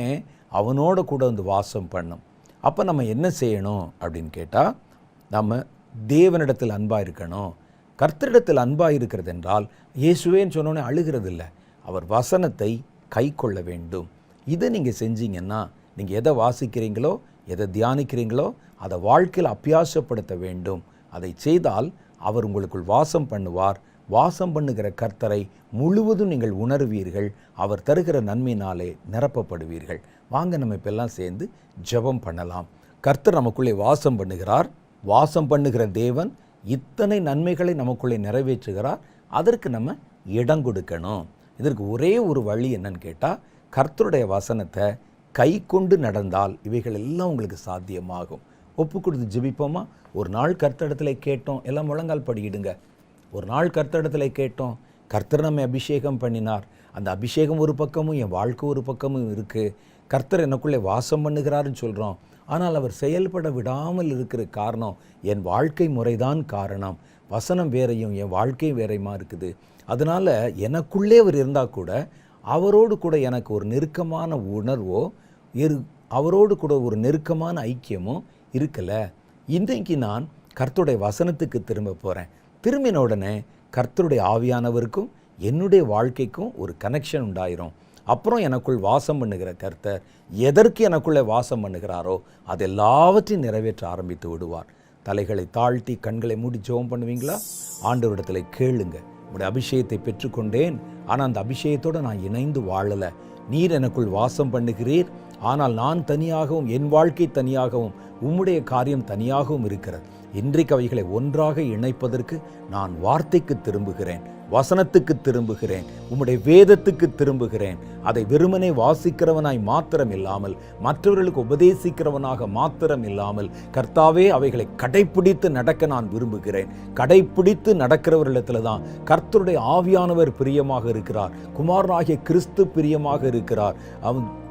அவனோட கூட வந்து வாசம் பண்ணும். அப்போ நம்ம என்ன செய்யணும் அப்படின்னு கேட்டால், நம்ம தேவனிடத்தில் அன்பாக இருக்கணும். கர்த்தரிடத்தில் அன்பாக இருக்கிறது என்றால் இயேசுவேன்னு சொன்னோன்னே அழுகிறது இல்லை, அவர் வசனத்தை கை கொள்ள வேண்டும். இதை நீங்கள் செஞ்சீங்கன்னா நீங்கள் எதை வாசிக்கிறீங்களோ எதை தியானிக்கிறீங்களோ அதை வாழ்க்கையில் அபியாசப்படுத்த வேண்டும். அதை செய்தால் அவர் உங்களுக்குள் வாசம் பண்ணுவார். வாசம் பண்ணுகிற கர்த்தரை முழுவதும் நீங்கள் உணர்வீர்கள். அவர் தருகிற நன்மையினாலே நிரப்பப்படுவீர்கள். வாங்க நம்ம இப்பெல்லாம் சேர்ந்து ஜெபம் பண்ணலாம். கர்த்தர் நமக்குள்ளே வாசம் பண்ணுகிறார். வாசம் பண்ணுகிற தேவன் இத்தனை நன்மைகளை நமக்குள்ளே நிறைவேற்றுகிறார். அதற்கு நம்ம இடம் கொடுக்கணும். இதற்கு ஒரே ஒரு வழி என்னன்னு கேட்டால், கர்த்தருடைய வசனத்தை கை கொண்டு நடந்தால் இவைகள் எல்லாம் உங்களுக்கு சாத்தியமாகும். ஒப்பு கொடுத்து ஜெபிப்போமா? ஒரு நாள் கர்த்தரிடத்தில் கேட்டோம், எல்லாம் முழங்கால் படியிடுங்க. ஒரு நாள் கர்த்தரிடத்தில் கேட்டோம், கர்த்தர் நம்மை அபிஷேகம் பண்ணினார். அந்த அபிஷேகம் ஒரு பக்கமும் என் வாழ்க்கை ஒரு பக்கமும் இருக்குது. கர்த்தர் எனக்குள்ளே வாசம் பண்ணுகிறாருன்னு சொல்கிறோம். ஆனால் அவர் செயல்பட விடாமல் இருக்கிற காரணம் என் வாழ்க்கை முறைதான் காரணம். வசனம் வேறையும் என் வாழ்க்கை வேறையுமா இருக்குது. அதனால் எனக்குள்ளே அவர் இருந்தால் கூட அவரோடு கூட எனக்கு ஒரு நெருக்கமான உணர்வோ அவரோடு கூட ஒரு நெருக்கமான ஐக்கியமோ இருக்கலை. இன்றைக்கு நான் கர்த்தருடைய வசனத்துக்கு திரும்ப போகிறேன். திரும்பின உடனே கர்த்தருடைய ஆவியானவருக்கும் என்னுடைய வாழ்க்கைக்கும் ஒரு கனெக்ஷன் உண்டாயிரும். அப்புறம் எனக்குள் வாசம் பண்ணுகிற கர்த்தர் எதற்கு எனக்குள்ளே வாசம் பண்ணுகிறாரோ அது எல்லாவற்றையும் நிறைவேற்ற ஆரம்பித்து விடுவார். தலைகளை தாழ்த்தி கண்களை மூடி ஜெபம் பண்ணுவீங்களா? ஆண்டவரிடத்தில் கேளுங்க. உங்களுடைய அபிஷேகத்தை பெற்றுக்கொண்டேன், ஆனால் அந்த அபிஷேகத்தோடு நான் இணைந்து வாழலை. நீர் எனக்குள் வாசம் பண்ணுகிறீர், ஆனால் நான் தனியாகவும் என் வாழ்க்கை தனியாகவும் உம்முடைய காரியம் தனியாகவும் இருக்கிறது. இன்றைக்கு அவைகளை ஒன்றாக இணைப்பதற்கு நான் வார்த்தைக்கு திரும்புகிறேன், வசனத்துக்கு திரும்புகிறேன், உம்முடைய வேதத்துக்கு திரும்புகிறேன். அதை வெறுமனே வாசிக்கிறவனாய் மாத்திரம் இல்லாமல், மற்றவர்களுக்கு உபதேசிக்கிறவனாக மாத்திரம் இல்லாமல், கர்த்தாவே அவைகளை கடைப்பிடித்து நடக்க நான் விரும்புகிறேன். கடைப்பிடித்து நடக்கிறவர்களிடத்துல தான் கர்த்தருடைய ஆவியானவர் பிரியமாக இருக்கிறார். குமாரனாகிய கிறிஸ்து பிரியமாக இருக்கிறார்.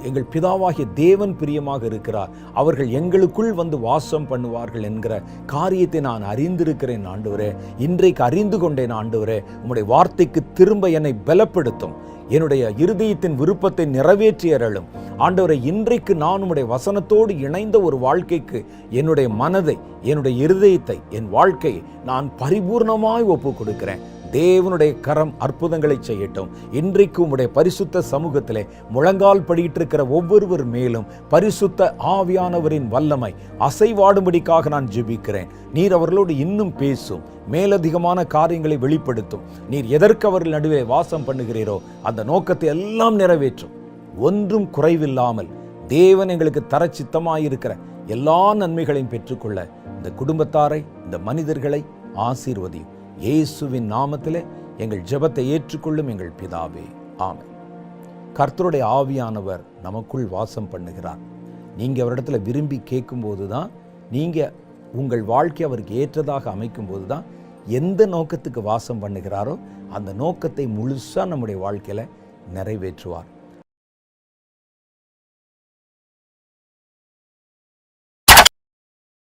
எங்கள் பிதாவாகிய தேவன் பிரியமாக இருக்கிறார். அவர்கள் எங்களுக்குள் வந்து வாசம் பண்ணுவார்கள் என்கிற காரியத்தை நான் அறிந்திருக்கிறேன் ஆண்டவரே. இன்றைக்கு அறிந்து கொண்டேன் ஆண்டவரே. உம்முடைய வார்த்தைக்கு திரும்ப என்னை பலப்படுத்தும். என்னுடைய இருதயத்தின் விருப்பத்தை நிறைவேற்றி அருளும் ஆண்டவரே. இன்றைக்கு நான் உம்முடைய வசனத்தோடு இணைந்த ஒரு வாழ்க்கைக்கு என்னுடைய மனதை, என்னுடைய இருதயத்தை, என் வாழ்க்கையை நான் பரிபூர்ணமாய் ஒப்பு கொடுக்கிறேன். தேவனுடைய கரம் அற்புதங்களை செய்யட்டும். இன்றைக்கு உம்முடைய பரிசுத்த சமூகத்திலே முழங்கால் படியிட்டு இருக்கிற ஒவ்வொருவர் மேலும் பரிசுத்த ஆவியானவரின் வல்லமை அசைவாடும்படிக்காக நான் ஜெபிக்கிறேன். நீர் அவர்களோடு இன்னும் பேசும், மேலதிகமான காரியங்களை வெளிப்படுத்தும். நீர் எதற்கு அவர்கள் நடுவே வாசம் பண்ணுகிறீரோ அந்த நோக்கத்தை எல்லாம் நிறைவேற்றும். ஒன்றும் குறைவில்லாமல் தேவன் எங்களுக்கு தர சித்தமாயிருக்கிற எல்லா நன்மைகளையும் பெற்றுக்கொள்ள இந்த குடும்பத்தாரை, இந்த மனிதர்களை ஆசீர்வதியும். இயேசுவின் நாமத்திலே எங்கள் ஜெபத்தை ஏற்றுக்கொள்ளும் எங்கள் பிதாவே, ஆமென். கர்த்தருடைய ஆவியானவர் நமக்குள் வாசம் பண்ணுகிறார். நீங்கள் அவரிடத்துல விரும்பி கேட்கும்போது தான், நீங்கள் உங்கள் வாழ்க்கை அவருக்கு ஏற்றதாக அமைக்கும் போது தான் எந்த நோக்கத்துக்கு வாசம் பண்ணுகிறாரோ அந்த நோக்கத்தை முழுசாக நம்முடைய வாழ்க்கையில் நிறைவேற்றுவார்.